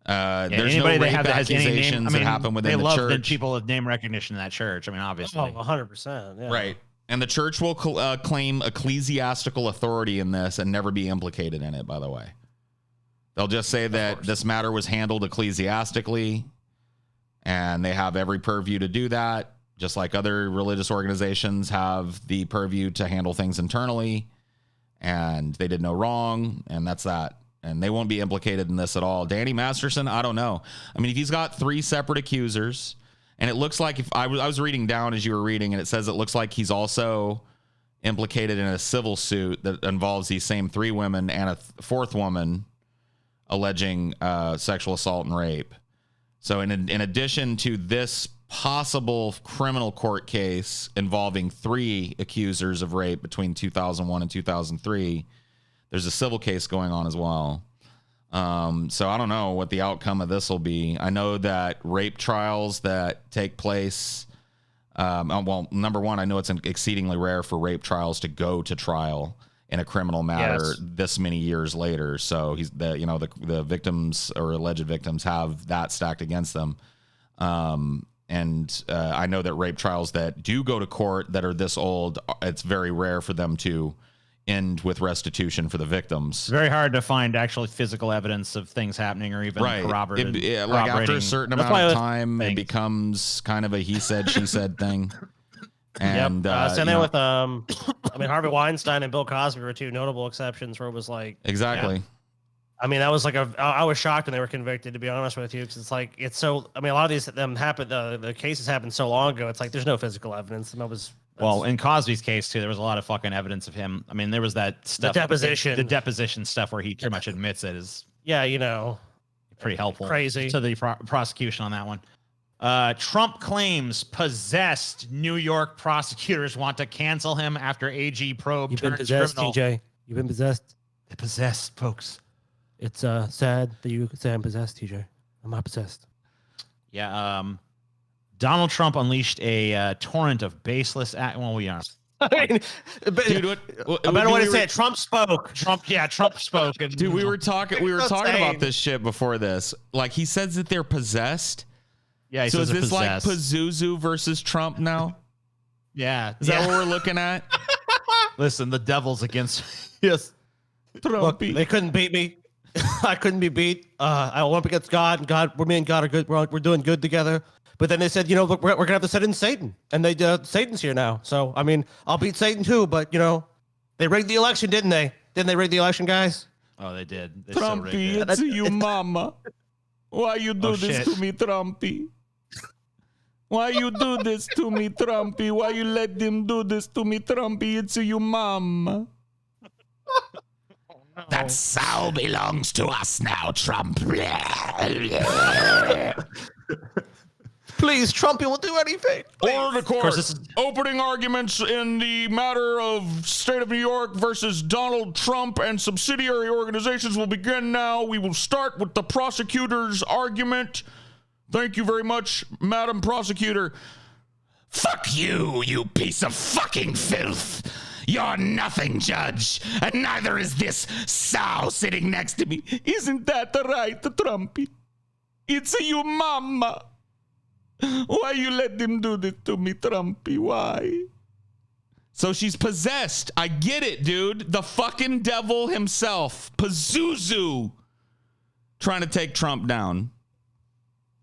There's no rape accusations that happen within the church. They love the people with name recognition in that church. I mean, obviously. 100%. Yeah. Right. And the church will claim ecclesiastical authority in this and never be implicated in it, by the way. They'll just say that this matter was handled ecclesiastically, and they have every purview to do that. Just like other religious organizations have the purview to handle things internally, and they did no wrong, and that's that. And they won't be implicated in this at all. Danny Masterson, I don't know. I mean, if he's got 3 separate accusers, and it looks like, if I was reading down as you were reading, and it says it looks like he's also implicated in a civil suit that involves these same 3 women and a 4th woman alleging sexual assault and rape. So in addition to this possible criminal court case involving 3 accusers of rape between 2001 and 2003, there's a civil case going on as well. So I don't know what the outcome of this will be. I know that rape trials that take place, well, number one, I know it's exceedingly rare for rape trials to go to trial in a criminal matter this many years later. So the victims or alleged victims have that stacked against them. And I know that rape trials that do go to court that are this old, it's very rare for them to end with restitution for the victims. It's very hard to find actually physical evidence of things happening or even corroborated. Like after a certain amount of time, it becomes kind of a he said, she said thing. And same thing with Harvey Weinstein and Bill Cosby were 2 notable exceptions where it was like exactly. I mean, that was like I was shocked when they were convicted, to be honest with you, because it's like a lot of these happened. The cases happened so long ago. It's like there's no physical evidence, and well, in Cosby's case too, there was a lot of fucking evidence of him. I mean, there was that stuff, the deposition stuff, where he pretty much admits it is pretty helpful, crazy to the prosecution on that one. Trump claims possessed New York prosecutors want to cancel him after AG probe. You've been possessed, TJ. You've been possessed. They're possessed, folks. It's sad that you could say I'm possessed, TJ. I'm not possessed. Yeah. Donald Trump unleashed a torrent of baseless. Well, we are. I mean, dude, a better way to say it. Trump spoke. Trump spoke. And, dude, we were talking about this shit before this. Like, he says that they're possessed. Yeah. So is this possessed. Like Pazuzu versus Trump now? Yeah. Is that what we're looking at? Listen, the devil's against. Yes. Look, they couldn't beat me. I couldn't be beat. I went up against God, and me and God are good. We're doing good together. But then they said, look, we're gonna have to send in Satan, and Satan's here now. So I mean, I'll beat Satan too. But they rigged the election, didn't they? Didn't they rig the election, guys? Oh, they did. They Trumpy, it's you, mama. Why you do this to me, Trumpy? Why you do this to me, Trumpy? Why you let them do this to me, Trumpy? It's you, mama. No. That sow belongs to us now, Trump. Please, Trumpy will do anything. Order the court. course, this is- Opening arguments in the matter of State of New York versus Donald Trump and subsidiary organizations will begin now. We will start with the prosecutor's argument. Thank you very much, Madam Prosecutor. Fuck you, you piece of fucking filth. You're nothing, Judge, and neither is this sow sitting next to me. Isn't that right, Trumpy? It's your mama. Why you let him do this to me, Trumpy? Why? So she's possessed. I get it, dude. The fucking devil himself, Pazuzu, trying to take Trump down.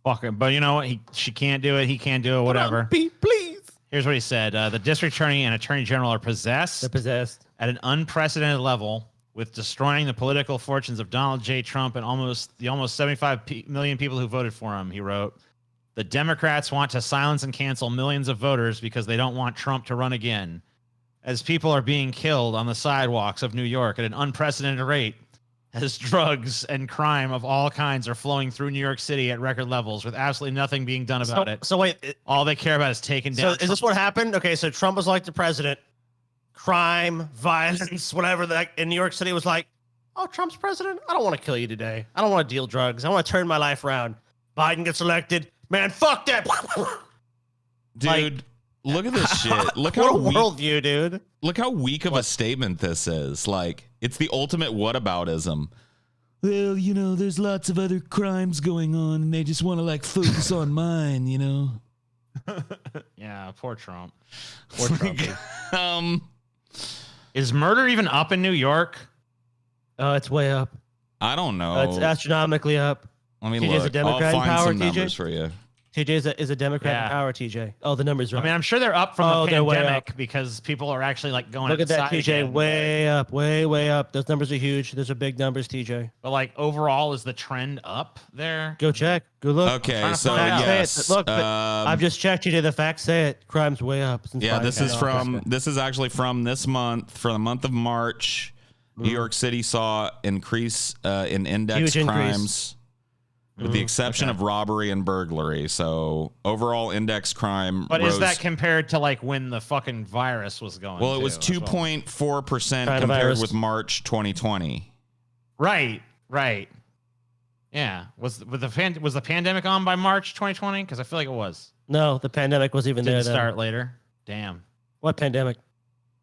Fuck it. But you know what? She can't do it. He can't do it. Whatever. Trumpy, please. Here's what he said. The district attorney and attorney general are possessed. They're possessed at an unprecedented level with destroying the political fortunes of Donald J. Trump and almost 75 million people who voted for him, he wrote. The Democrats want to silence and cancel millions of voters because they don't want Trump to run again. As people are being killed on the sidewalks of New York at an unprecedented rate, as drugs and crime of all kinds are flowing through New York City at record levels with absolutely nothing being done about it. So wait, all they care about is taking down. So is this what happened? Okay, so Trump was like the president. Crime, violence, whatever. That in New York City was like, oh, Trump's president? I don't want to kill you today. I don't want to deal drugs. I want to turn my life around. Biden gets elected. Man, fuck that. Dude, look at this shit. Look what how a worldview, dude. Look how weak of a statement this is. Like, it's the ultimate whataboutism. Well, you know, there's lots of other crimes going on, and they just want to, like, focus on mine, you know? Yeah, poor Trump. Poor Trump. Is murder even up in New York? It's way up. I don't know. It's astronomically up. Let me TJ's look. a Democrat I'll in find power, some TJ? numbers for you. TJ is a Democrat in power, TJ. Oh, the numbers are up. I mean, I'm sure they're up from the they're way pandemic up. because people are actually like going Look at that, outside TJ. again. Way up, way up. Those numbers are huge. Those are big numbers, TJ. But like overall, is the trend up there? Go check. Go look. Okay, so Facts say yes. it. Look, I've just checked, TJ. The facts say it. Crime's way up. Since Yeah, Biden this got is office. this is actually from this month, for the month of March. New York City saw increase in index Huge crimes. increase. With the exception of robbery and burglary. So overall index crime But rose. is that compared to like when the fucking virus was going? Well, it was too, as well? 2.4% compared with March 2020. Right. Yeah. Was the pandemic on by March 2020? Because I feel like it was. No, the pandemic was even Didn't there. start later. Damn. What pandemic?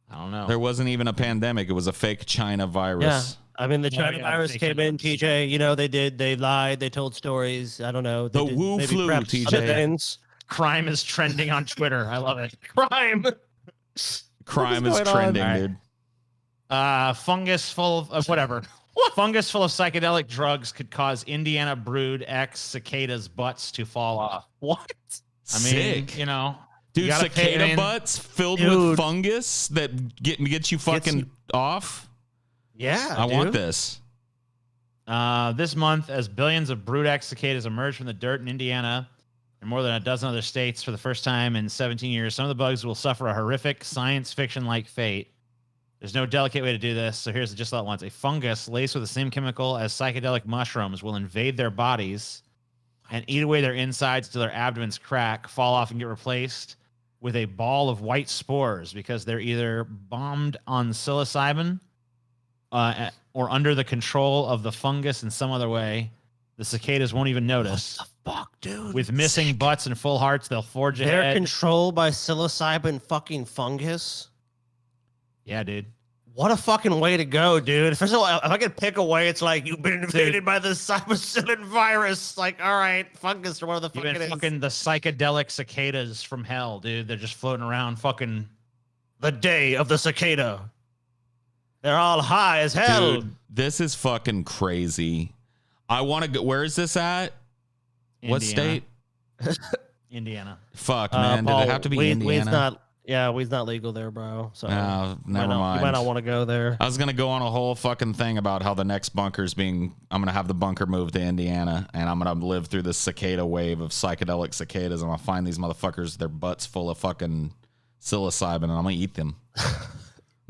I don't know. There wasn't even a pandemic. It was a fake China virus. Yeah. I mean, the Yeah, China yeah, virus fake came in, China TJ. You know, they lied, they told stories. I don't know. The Wu maybe flu, perhaps TJ. other things. Crime is trending on Twitter. I love it. Crime. Crime What is is going on? trending, dude. Fungus full of whatever. Fungus full of psychedelic drugs could cause Indiana brood X cicadas' butts to fall off. What? I mean, Sick. you know, Dude, you gotta pay it cicada in. butts filled Dude. with fungus that gets you fucking off? Yeah. I want dude. this. This month, as billions of brood X cicadas emerge from the dirt in Indiana and more than a dozen other states for the first time in 17 years, some of the bugs will suffer a horrific science fiction-like fate. There's no delicate way to do this, so here's just all at once. A fungus laced with the same chemical as psychedelic mushrooms will invade their bodies and eat away their insides till their abdomens crack, fall off, and get replaced with a ball of white spores because they're either bombed on psilocybin or under the control of the fungus in some other way. The cicadas won't even notice. What the fuck, dude? With missing butts and full hearts, they'll forge They're ahead. controlled by psilocybin fucking fungus. Yeah, dude. What a fucking way to go, dude. First of all, if I could pick a way, it's like you've been invaded by the cybercillin virus. Like, all right, fungus or what the fuck Even it is. fucking the psychedelic cicadas from hell, dude. They're just floating around fucking. The day of the cicada. They're all high as hell. Dude, this is fucking crazy. I want to go. Where is this at? What Indiana. state? Indiana. Fuck, man. Paul, Did it have to be weed's Indiana? weed's not legal there, bro. So No, never mind. You might not want to go there. I was going to go on a whole fucking thing about how the next bunker's being, I'm going to have the bunker moved to Indiana, and I'm going to live through this cicada wave of psychedelic cicadas, and I'll find these motherfuckers, their butts full of fucking psilocybin, and I'm going to eat them. I'm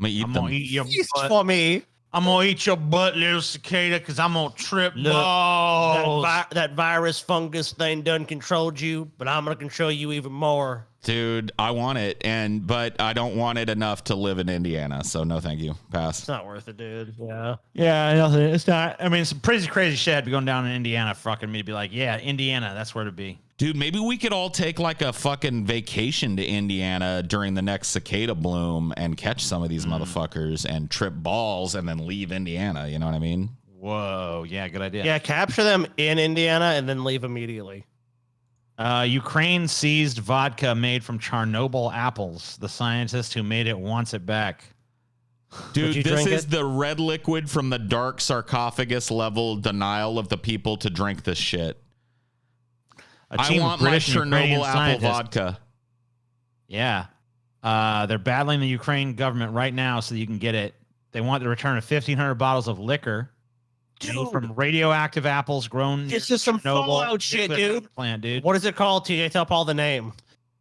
going to eat I'm them. gonna eat your Feast butt. for me. I'm gonna eat your butt, little cicada, because I'm gonna trip balls. That virus fungus thing done controlled you, but I'm gonna control you even more. Dude, I want it, but I don't want it enough to live in Indiana, so no thank you. Pass. It's not worth it, dude. Yeah. Yeah, nothing. It's not. I mean, it's a pretty crazy shit going down in Indiana, fucking me to be like, yeah, Indiana, that's where to be. Dude, maybe we could all take like a fucking vacation to Indiana during the next cicada bloom and catch some of these motherfuckers and trip balls and then leave Indiana. You know what I mean? Whoa, yeah, good idea. Yeah, capture them in Indiana and then leave immediately. Ukraine seized vodka made from Chernobyl apples. The scientist who made it wants it back. Dude, this is the red liquid from the dark sarcophagus level denial of the people to drink this shit. I want my Chernobyl apple vodka. Yeah. They're battling the Ukraine government right now so that you can get it. They want the return of 1,500 bottles of liquor. Dude, from radioactive apples grown. It's just some Fallout shit, dude. Plant, dude. What is it called? TJ, tell Paul the name.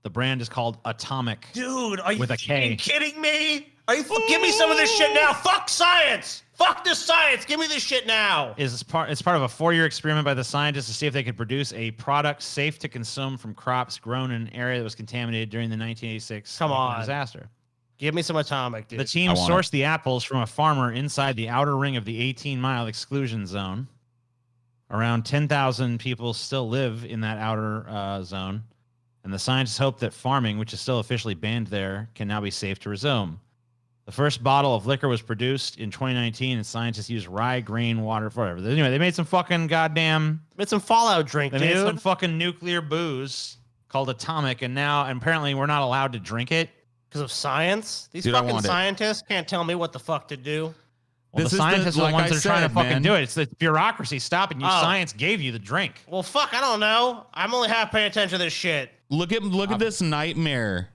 The brand is called Atomic. Dude, are you with a K. Kidding me? Give me some of this shit now. Fuck science. Fuck this science. Give me this shit now. It's part of a 4-year experiment by the scientists to see if they could produce a product safe to consume from crops grown in an area that was contaminated during the 1986 disaster. Give me some Atomic, dude. The team sourced the apples from a farmer inside the outer ring of the 18-mile exclusion zone. Around 10,000 people still live in that outer zone, and the scientists hope that farming, which is still officially banned there, can now be safe to resume. The first bottle of liquor was produced in 2019, and scientists used rye grain water for whatever. Anyway, they made some fucking goddamn... Made some Fallout drink, dude. They made some fucking nuclear booze called Atomic, and apparently we're not allowed to drink it. Because of science? These fucking scientists can't tell me what the fuck to do. Well, the scientists are the ones that are trying to fucking do it. It's the bureaucracy stopping you. Science gave you the drink. Well, fuck, I don't know. I'm only half paying attention to this shit. Look at this nightmare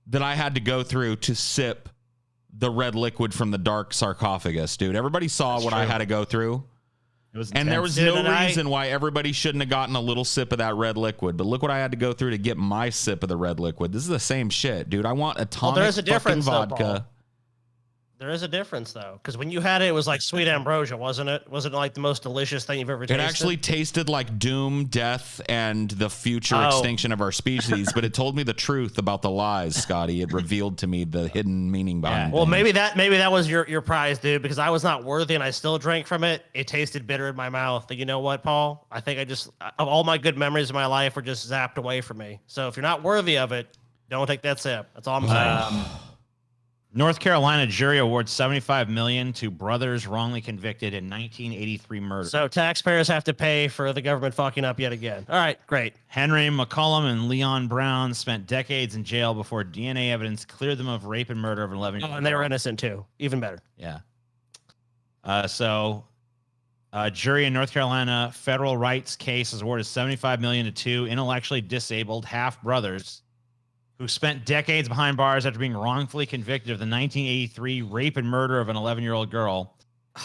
that I had to go through to sip the red liquid from the dark sarcophagus, dude. Everybody saw what I had to go through. And there was no reason why everybody shouldn't have gotten a little sip of that red liquid. But look what I had to go through to get my sip of the red liquid. This is the same shit, dude. I want Atomic fucking vodka. There is a difference, though, because when you had it, it was like sweet ambrosia, wasn't it? Wasn't it like the most delicious thing you've ever tasted? It actually tasted like doom, death, and the future extinction of our species, but it told me the truth about the lies, Scotty. It revealed to me the hidden meaning behind it. Well, maybe that was your prize, dude, because I was not worthy and I still drank from it. It tasted bitter in my mouth. But you know what, Paul? I think all my good memories of my life were just zapped away from me. So if you're not worthy of it, don't take that sip. That's all I'm saying. North Carolina jury awards $75 million to brothers wrongly convicted in 1983 murder. So taxpayers have to pay for the government fucking up yet again. All right, great. Henry McCollum and Leon Brown spent decades in jail before DNA evidence cleared them of rape and murder of an 11-year-old. Oh, and they were innocent too. Even better. Yeah. Jury in North Carolina federal rights case is awarded $75 million to two intellectually disabled half brothers who spent decades behind bars after being wrongfully convicted of the 1983 rape and murder of an 11-year-old girl.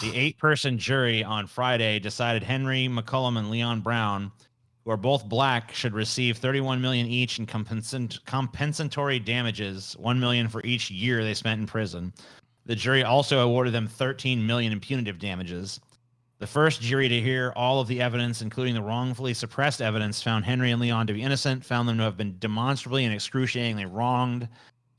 The 8-person jury on Friday decided Henry McCollum and Leon Brown, who are both black, should receive $31 million each in compensatory damages, $1 million for each year they spent in prison. The jury also awarded them $13 million in punitive damages. The first jury to hear all of the evidence, including the wrongfully suppressed evidence, found Henry and Leon to be innocent, found them to have been demonstrably and excruciatingly wronged,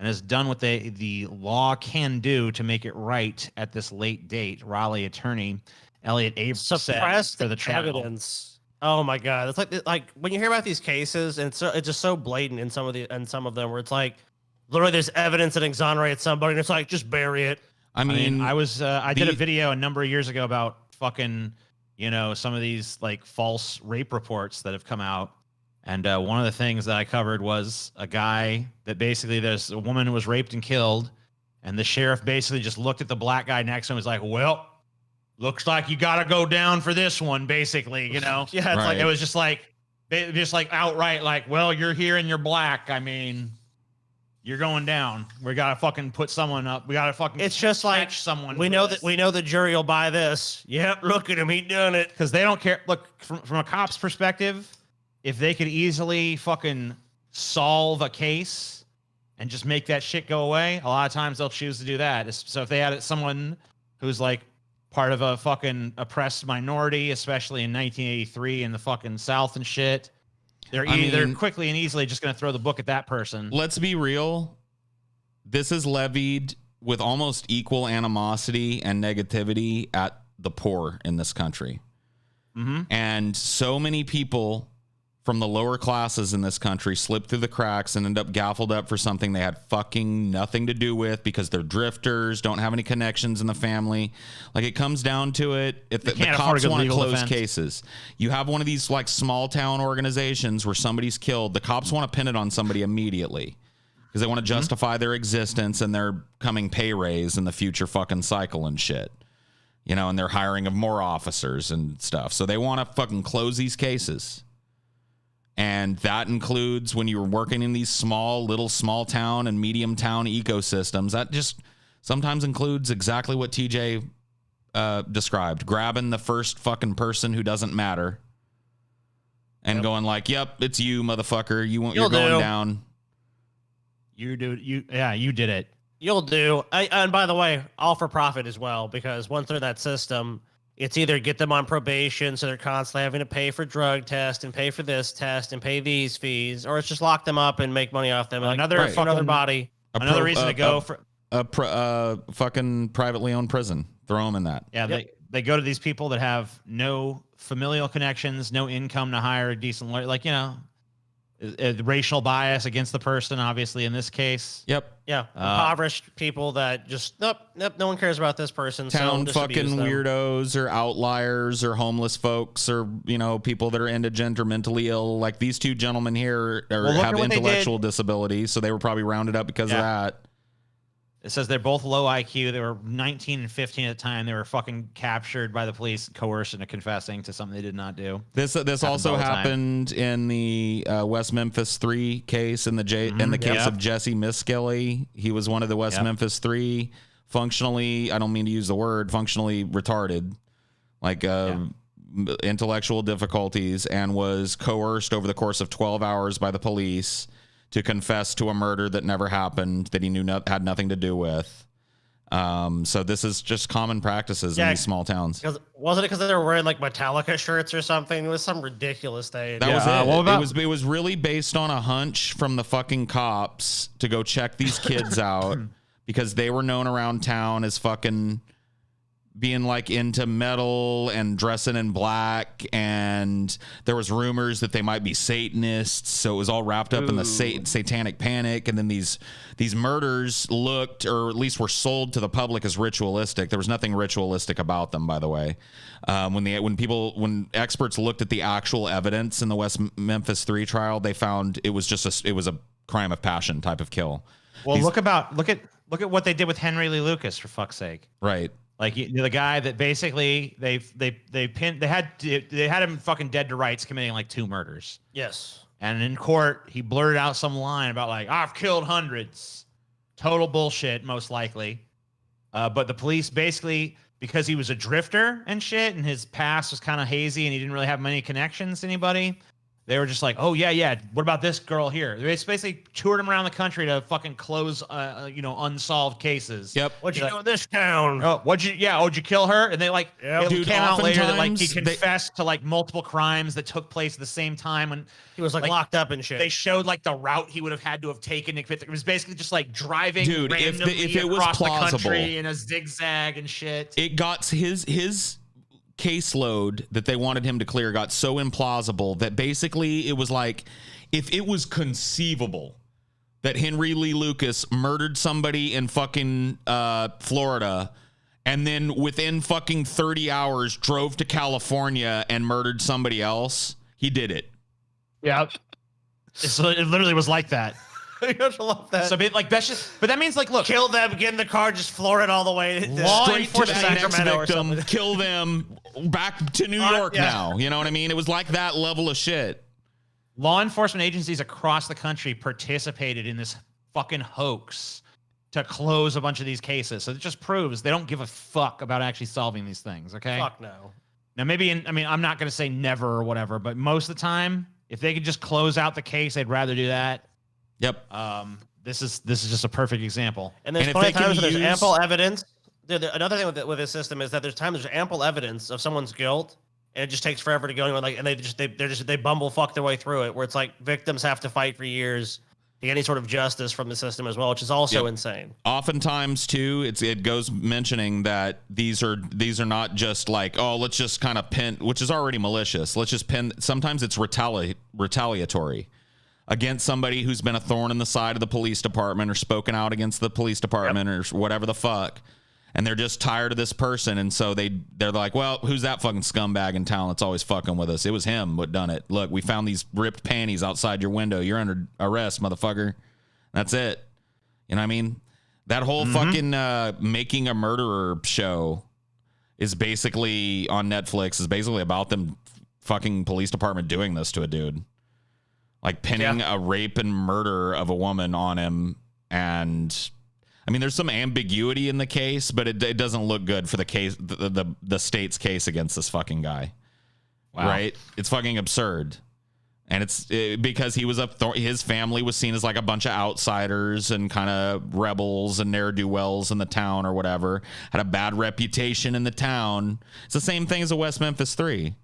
and has done what the law can do to make it right at this late date. Raleigh attorney Elliot Abrams suppressed for the trial. Evidence. Oh my God, it's like when you hear about these cases, and it's just so blatant in some of them, where it's like literally there's evidence that exonerates somebody, and it's like just bury it. I mean I did a video a number of years ago about fucking, some of these like false rape reports that have come out. And one of the things that I covered was a guy that basically there's a woman who was raped and killed. And the sheriff basically just looked at the black guy next to him and was like, well, looks like you got to go down for this one, basically, Yeah, it's like, it was just like outright like, well, you're here and you're black. I mean, you're going down. We gotta fucking put someone up. We gotta fucking. It's just like someone. We know the jury will buy this. Yep, look at him. He done it. Because they don't care. Look, from a cop's perspective, if they could easily fucking solve a case and just make that shit go away, a lot of times they'll choose to do that. So if they had someone who's like part of a fucking oppressed minority, especially in 1983 in the fucking South and shit. They're quickly and easily just going to throw the book at that person. Let's be real. This is levied with almost equal animosity and negativity at the poor in this country. Mm-hmm. And so many people from the lower classes in this country slip through the cracks and end up gaffled up for something they had fucking nothing to do with because they're drifters, don't have any connections in the family. Like, it comes down to it. If the cops want to close cases, you have one of these like small town organizations where somebody's killed, the cops want to pin it on somebody immediately because they want to justify their existence and their coming pay raise in the future fucking cycle and shit. You know, and they're hiring of more officers and stuff. So they want to fucking close these cases. And that includes when you're working in these small town and medium town ecosystems. That just sometimes includes exactly what TJ described. Grabbing the first fucking person who doesn't matter and going like, yep, it's you, motherfucker. You're going down. You did it. You'll do. And by the way, all for profit as well, because once they're in that system, it's either get them on probation, so they're constantly having to pay for drug test and pay for this test and pay these fees, or it's just lock them up and make money off them. Another body. Another reason to go for a fucking privately owned prison. Throw them in that. Yeah, they go to these people that have no familial connections, no income to hire a decent lawyer. Like, you know, racial bias against the person, obviously, in this case. Yep. Yeah. Impoverished people that just, nope, no one cares about this person. Town so fucking weirdos or outliers or homeless folks or, you know, people that are indigent or mentally ill. Like these two gentlemen here have intellectual disabilities, so they were probably rounded up because of that. It says they're both low IQ. They were 19 and 15 at the time. They were fucking captured by the police, coerced into confessing to something they did not do. This also happened in the West Memphis 3 case, in the case of Jesse Misskelley. He was one of the West Memphis 3, functionally, I don't mean to use the word, functionally retarded, like intellectual difficulties, and was coerced over the course of 12 hours by the police to confess to a murder that never happened, that he knew had nothing to do with. So this is just common practices in these small towns. Wasn't it because they were wearing like Metallica shirts or something? It was some ridiculous thing. That was it. It was really based on a hunch from the fucking cops to go check these kids out because they were known around town as fucking being like into metal and dressing in black, and there was rumors that they might be Satanists, so it was all wrapped up in the satanic panic. And then these murders looked, or at least were sold to the public, as ritualistic. There was nothing ritualistic about them, by the way. When experts looked at the actual evidence in the West Memphis 3 trial, they found it was a crime of passion type of kill. Well, look at what they did with Henry Lee Lucas, for fuck's sake. Right. Like the guy that basically they had him fucking dead to rights, committing like 2 murders. Yes. And in court, he blurted out some line about like, I've killed hundreds. Total bullshit, most likely. But the police basically, because he was a drifter and shit, and his past was kind of hazy, and he didn't really have many connections to anybody, they were just like, oh, yeah. What about this girl here? They basically toured him around the country to fucking close, unsolved cases. Yep. What'd you do in this town? Oh, would you kill her? And they like, it came out later that like he oftentimes confessed to like multiple crimes that took place at the same time when He was like locked up and shit. they showed like the route he would have had to have taken. It was basically just like driving randomly if it was across plausible, the country in a zigzag and shit. It got his caseload that they wanted him to clear got so implausible that basically it was like, if it was conceivable that Henry Lee Lucas murdered somebody in fucking Florida and then within fucking 30 hours drove to California and murdered somebody else, he did it. Yeah. So it literally was like that. I love that. So but that means like, look, kill them, get in the car, just floor it all the way. Straight to the next victim, kill them, back to New York now. You know what I mean? It was like that level of shit. Law enforcement agencies across the country participated in this fucking hoax to close a bunch of these cases. So it just proves they don't give a fuck about actually solving these things, okay? Fuck no. Now, I'm not going to say never or whatever, but most of the time, if they could just close out the case, they'd rather do that. Yep. This is just a perfect example. And there's plenty of times where there's ample evidence Another thing with this system is that there's ample evidence of someone's guilt, and it just takes forever to go anywhere. Like, and they bumblefuck their way through it, where it's like victims have to fight for years to get any sort of justice from the system as well, which is also insane. Oftentimes too, it goes mentioning that these are not just like, oh, let's just kind of pin, which is already malicious. Let's just pin. Sometimes it's retaliatory against somebody who's been a thorn in the side of the police department or spoken out against the police department or whatever the fuck. And they're just tired of this person, and so they're like, well, who's that fucking scumbag in town that's always fucking with us? It was him what done it. Look, we found these ripped panties outside your window. You're under arrest, motherfucker. That's it. You know what I mean? That whole fucking Making a Murderer show is basically on Netflix. Is basically about them fucking police department doing this to a dude, like pinning a rape and murder of a woman on him. And I mean, there's some ambiguity in the case, but it doesn't look good for the case, the state's case against this fucking guy. Wow. Right? It's fucking absurd. And it's because he was his family was seen as like a bunch of outsiders and kind of rebels and ne'er-do-wells in the town or whatever, had a bad reputation in the town. It's the same thing as a West Memphis 3.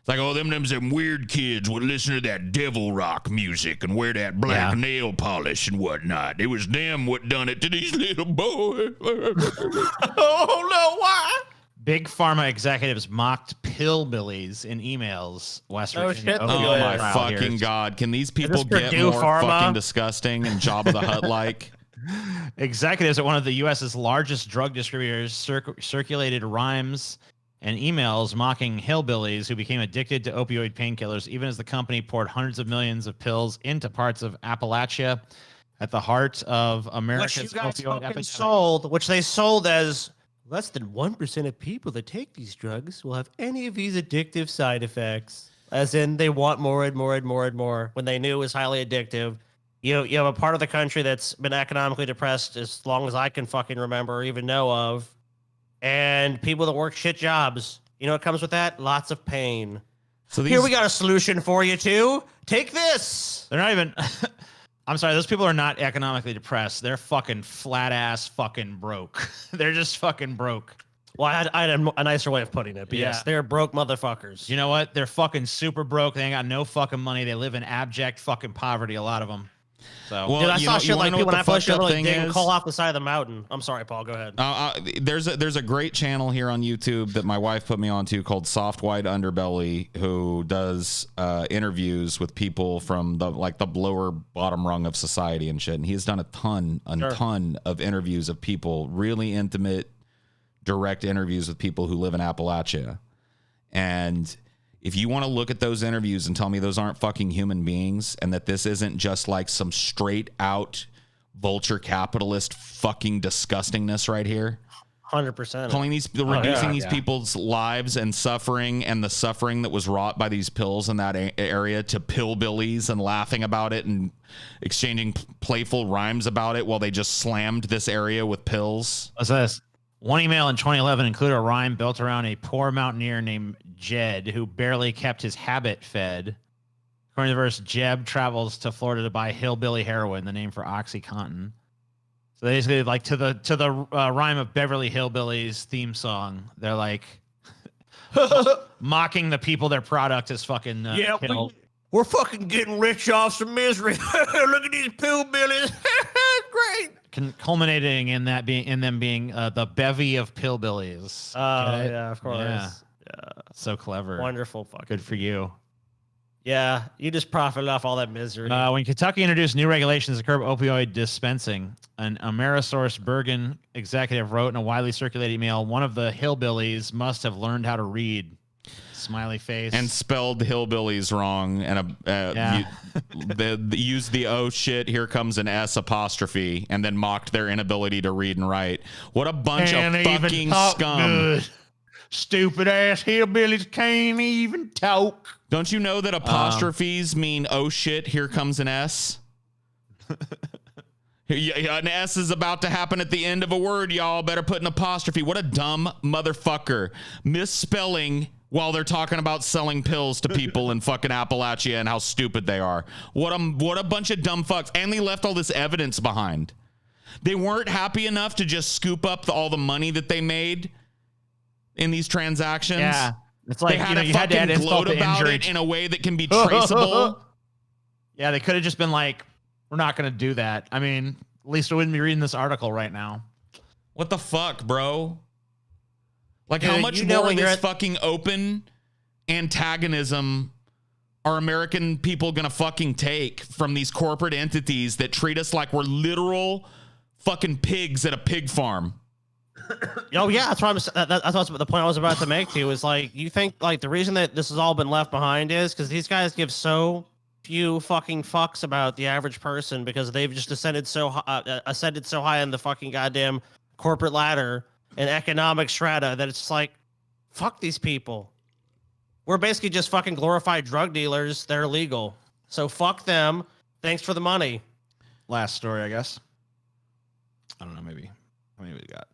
It's like, oh, them weird kids would listen to that devil rock music and wear that black nail polish and whatnot. It was them what done it to these little boys. Oh, no, why? Big pharma executives mocked pillbillies in emails. West Virginia. Oh, my fucking God. Can these people get more fucking disgusting and Jabba the Hutt like? Executives at one of the U.S.'s largest drug distributors circulated rhymes and emails mocking hillbillies who became addicted to opioid painkillers, even as the company poured hundreds of millions of pills into parts of Appalachia at the heart of America's opioid epidemic. Which they sold as less than 1% of people that take these drugs will have any of these addictive side effects. As in, they want more and more and more and more when they knew it was highly addictive. You have a part of the country that's been economically depressed as long as I can fucking remember or even know of. And people that work shit jobs. You know what comes with that? Lots of pain. So here we got a solution for you, too. Take this. They're not even... I'm sorry, those people are not economically depressed. They're fucking flat-ass fucking broke. They're just fucking broke. Well, I had a nicer way of putting it, but yes, they're broke motherfuckers. You know what? They're fucking super broke. They ain't got no fucking money. They live in abject fucking poverty, a lot of them. So, well, dude, I saw shit like people when I first really dig and call off the side of the mountain. I'm sorry, Paul. Go ahead. There's a great channel here on YouTube that my wife put me onto called Soft White Underbelly, who does interviews with people from the lower bottom rung of society and shit. And he's done a ton of interviews of people, really intimate, direct interviews with people who live in Appalachia. And if you want to look at those interviews and tell me those aren't fucking human beings and that this isn't just like some straight out vulture capitalist fucking disgustingness right here. 100%. Reducing these people's lives and suffering and the suffering that was wrought by these pills in that area to pillbillies and laughing about it and exchanging playful rhymes about it while they just slammed this area with pills. What's this? One email in 2011 included a rhyme built around a poor mountaineer named Jed who barely kept his habit fed. According to the verse, Jeb travels to Florida to buy hillbilly heroin, the name for OxyContin. So they basically, like, to the rhyme of Beverly Hillbillies theme song, they're like mocking the people their product is fucking killed. We're fucking getting rich off some misery. Look at these pillbillies. Great. Culminating in them being the bevy of pillbillies. Yeah, of course. Yeah. So clever. Wonderful. Fucking good for you. Yeah, you just profited off all that misery. When Kentucky introduced new regulations to curb opioid dispensing, an Amerisource Bergen executive wrote in a widely circulated email, one of the hillbillies must have learned how to read. Smiley face. And spelled hillbillies wrong. And used the oh shit, here comes an S apostrophe, and then mocked their inability to read and write. What a bunch of fucking scum. Good. Stupid ass hillbillies can't even talk. Don't you know that apostrophes mean oh shit, here comes an S? An S is about to happen at the end of a word, y'all. Better put an apostrophe. What a dumb motherfucker. Misspelling while they're talking about selling pills to people in fucking Appalachia and how stupid they are. What a bunch of dumb fucks. And they left all this evidence behind. They weren't happy enough to just scoop up all the money that they made in these transactions. Yeah. It's like, they had you know, to you had to fucking add insult gloat to about injury. it in a way that can be traceable. Yeah, they could have just been like, we're not going to do that. I mean, at least we wouldn't be reading this article right now. What the fuck, bro? Like, Dude, how much you know more when of you're this at- fucking open antagonism are American people gonna fucking take from these corporate entities that treat us like we're literal fucking pigs at a pig farm? Oh yeah, that's what that's the point I was about to make to you. Is like, you think like the reason that this has all been left behind is because these guys give so few fucking fucks about the average person because they've just ascended so high in the fucking goddamn corporate ladder and economic strata that it's just like, fuck these people. We're basically just fucking glorified drug dealers that are legal. So fuck them. Thanks for the money. Last story, I guess. I don't know, maybe. How many we got?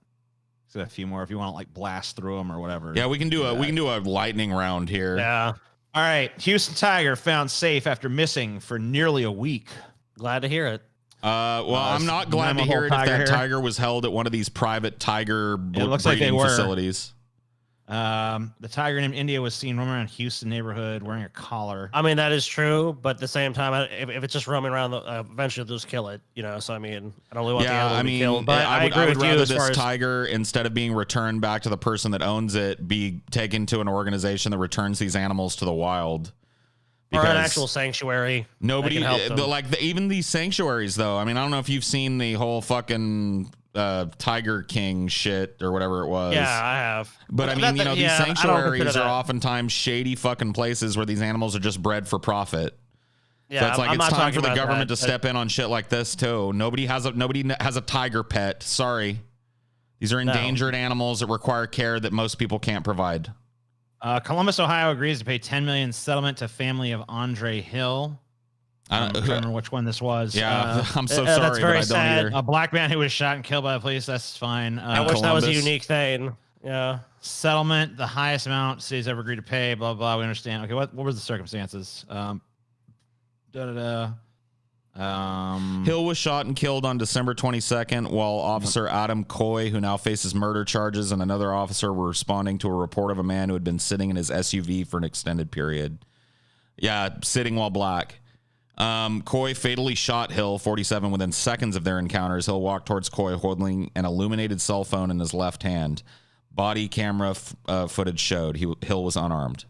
So a few more if you want to like blast through them or whatever. Yeah, we can do a lightning round here. Yeah. All right. Houston Tiger found safe after missing for nearly a week. Glad to hear it. Well, I'm not glad to hear it if that tiger was held at one of these private tiger breeding facilities. The tiger named India was seen roaming around Houston neighborhood wearing a collar. I mean, that is true, but at the same time, if it's just roaming around, eventually they'll just kill it. You know, so I mean, I don't really want the animal to be killed. But I agree with you rather as far this as tiger, instead of being returned back to the person that owns it, be taken to an organization that returns these animals to the wild. Or an actual sanctuary. Nobody, even these sanctuaries, though. I mean, I don't know if you've seen the whole fucking Tiger King shit or whatever it was. Yeah, I have. But I mean, these sanctuaries are oftentimes shady fucking places where these animals are just bred for profit. Yeah, so it's like it's time for the government to step in on shit like this too. Nobody has a tiger pet. Sorry, these are endangered animals that require care that most people can't provide. Columbus, Ohio agrees to pay $10 million settlement to family of Andre Hill. I don't remember which one this was. Yeah, I'm so sorry, but I don't either. A black man who was shot and killed by the police. That's fine. I wish that was a unique thing. Yeah. Settlement, the highest amount cities ever agreed to pay. Blah blah. We understand. Okay, what were the circumstances? Hill was shot and killed on December 22nd while Officer Adam Coy, who now faces murder charges, and another officer were responding to a report of a man who had been sitting in his SUV for an extended period. Yeah, sitting while black. Coy fatally shot Hill, 47, within seconds of their encounters. Hill walked towards Coy holding an illuminated cell phone in his left hand. Body camera footage showed Hill was unarmed.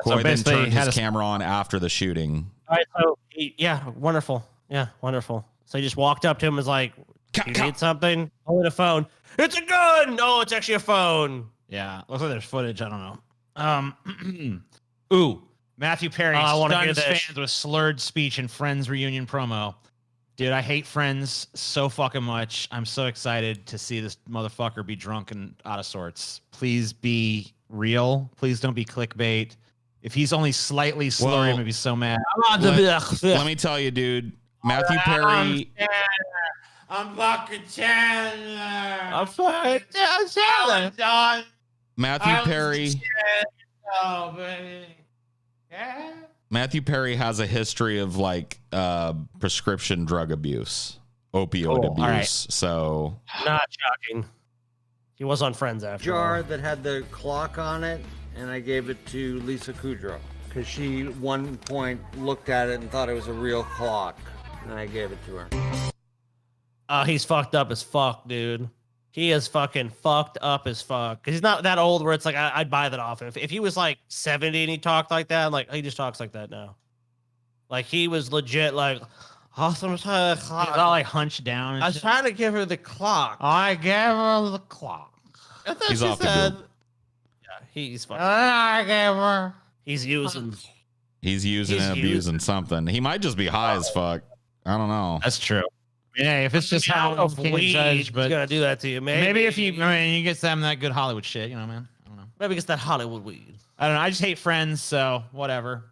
Yeah, Coy then turned his camera on after the shooting. All right, so wonderful. Yeah, wonderful. So he just walked up to him and was like, you need something? Hold a phone. It's a gun! No, it's actually a phone. Yeah, looks like there's footage. I don't know. Ooh, Matthew Perry stuns fans with slurred speech in Friends reunion promo. Dude, I hate Friends so fucking much. I'm so excited to see this motherfucker be drunk and out of sorts. Please be real. Please don't be clickbait. If he's only slightly slurry, I'm gonna be so mad. Let me tell you, dude. Matthew Perry. I'm fucking Chandler. I'm fucking Chandler. Matthew Perry. Oh, baby. Yeah. Matthew Perry has a history of like prescription drug abuse, opioid abuse. Right. So not shocking. He was on Friends after jar that had the clock on it, and I gave it to Lisa Kudrow because she one point looked at it and thought it was a real clock, and I gave it to her. He's fucked up as fuck, dude. He is fucking fucked up as fuck. Because he's not that old where it's like, I'd buy that off him. If he was like 70 and he talked like that, I'm like, he just talks like that now. Like, he was legit like, awesome. He's all like hunched down. I was trying to give her the clock. I gave her the clock. He's off the group. Yeah, he's fucking. I gave her. He's using. He's using and abusing something. He might just be high as fuck. I don't know. That's true. Yeah, if it's just how weed judge, but gonna do that to you, maybe if you, you get some that good Hollywood shit, you know, man. I don't know. Maybe it's that Hollywood weed. I don't know. I just hate Friends, so whatever.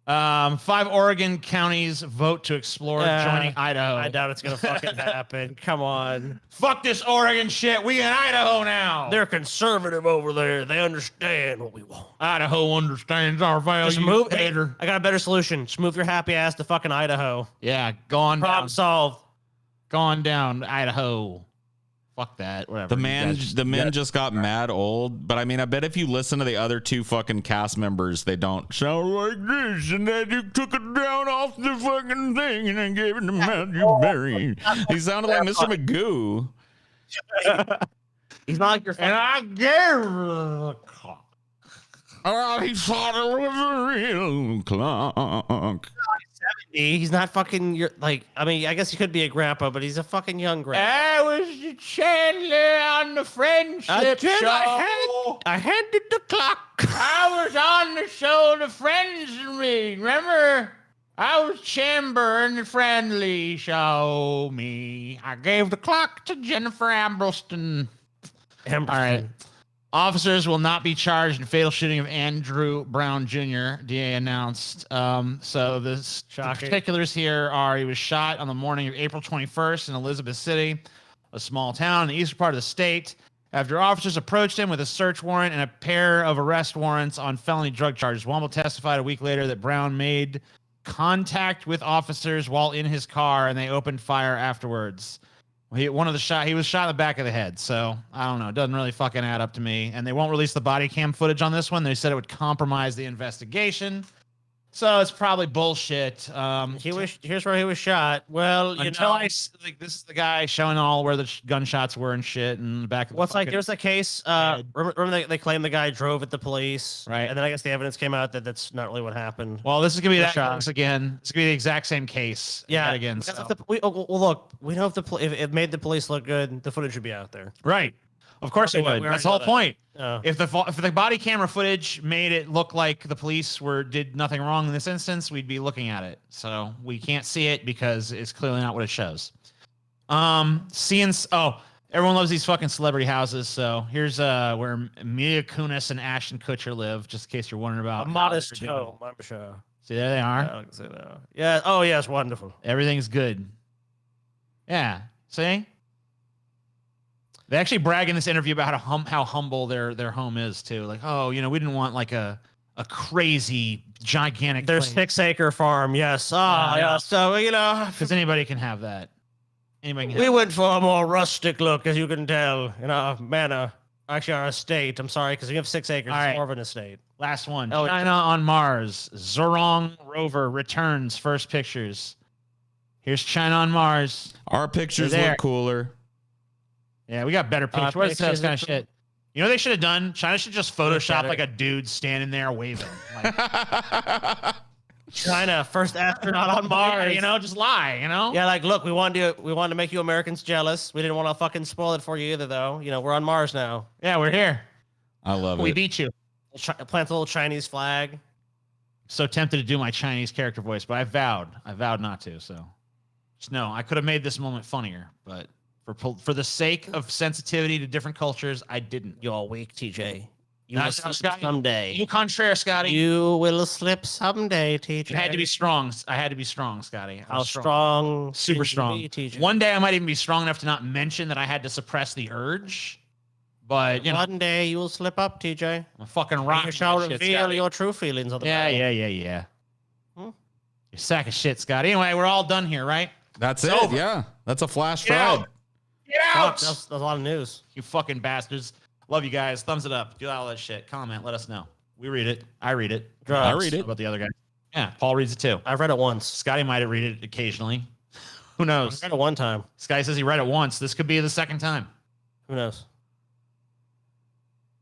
5 Oregon counties vote to explore joining Idaho. I doubt it's gonna fucking happen. Come on. Fuck this Oregon shit. We in Idaho now. They're conservative over there. They understand what we want. Idaho understands our values. Just move. Hey, I got a better solution. Just move your happy ass to fucking Idaho. Yeah, go on. Problem solved. gone down Idaho. Fuck that. Whatever. The men just got mad old, but I mean, I bet if you listen to the other two fucking cast members, they don't sound like this, and then you took it down off the fucking thing and then gave it to Matthew Berry. He sounded like Mr. Magoo. He's not like your. And I gave Oh, he thought it was a real clock. He's not fucking your like. I mean, I guess he could be a grandpa, but he's a fucking young grandpa. I was the Chandler on the Friendship Show. I handed the clock. I was on the show, The Friends and Me. Remember? I was Chamber in the Friendly Show. Me. I gave the clock to Jennifer Ambroston. All right. Officers will not be charged in fatal shooting of Andrew Brown Jr., DA announced. So the particulars here are he was shot on the morning of April 21st in Elizabeth City, a small town in the eastern part of the state, after officers approached him with a search warrant and a pair of arrest warrants on felony drug charges. Womble testified a week later that Brown made contact with officers while in his car, and they opened fire afterwards. He was shot in the back of the head. So I don't know. It doesn't really fucking add up to me. And they won't release the body cam footage on this one. They said it would compromise the investigation. So it's probably bullshit. Here's where he was shot. Well, this is the guy showing all where the gunshots were and shit in the back of the What's like there's a case. Remember they claimed the guy drove at the police, right? And then I guess the evidence came out that that's not really what happened. Well, this is gonna be that case again. It's gonna be the exact same case. Yeah, again. Look, we know if it made the police look good, the footage should be out there. Right. Of course it would. That's the whole point. Oh. If the body camera footage made it look like the police did nothing wrong in this instance, we'd be looking at it. So we can't see it because it's clearly not what it shows. Everyone loves these fucking celebrity houses. So here's where Mila Kunis and Ashton Kutcher live, just in case you're wondering about. A modest home, I'm sure. See, there they are. Yeah. Oh, yes, wonderful. Everything's good. Yeah. See. They actually brag in this interview about how humble their home is too. Like, oh, we didn't want like a crazy gigantic. Their 6-acre farm, yes. Yeah. So because anybody can have that. We went for a more rustic look, as you can tell, in our manor. Actually, our estate. I'm sorry, because we have 6 acres. It's more of an estate. Last one. China on Mars. Zhurong rover returns. First pictures. Here's China on Mars. Our pictures look cooler. Yeah, we got better pictures. What's that kind of shit? You know what they should have done? China should just Photoshop like a dude standing there waving. Like, China, first astronaut on Mars. Just lie. Yeah, like look, we wanted to make you Americans jealous. We didn't want to fucking spoil it for you either, though. We're on Mars now. Yeah, we're here. I love it. We beat you. Plant a little Chinese flag. So tempted to do my Chinese character voice, but I vowed not to. So, just know I could have made this moment funnier, but. For the sake of sensitivity to different cultures, I didn't. You're all weak, TJ. You will will slip someday. You contraire, Scotty. You will slip someday, TJ. I had to be strong. Scotty. How strong? Super strong. TJ? One day I might even be strong enough to not mention that I had to suppress the urge. But one day you will slip up, TJ. I'm a fucking rock. You shall reveal your true feelings on the Yeah. You're a sack of shit, Scotty. Anyway, we're all done here, right? That's it. Over. Yeah. That's a flash flood. Get out! That's a lot of news. You fucking bastards. Love you guys. Thumbs it up. Do all that shit. Comment. Let us know. We read it. I read it. I read it. How about the other guy? Yeah, Paul reads it too. I've read it once. Scotty might have read it occasionally. Who knows? I read it one time. Scotty says he read it once. This could be the second time. Who knows?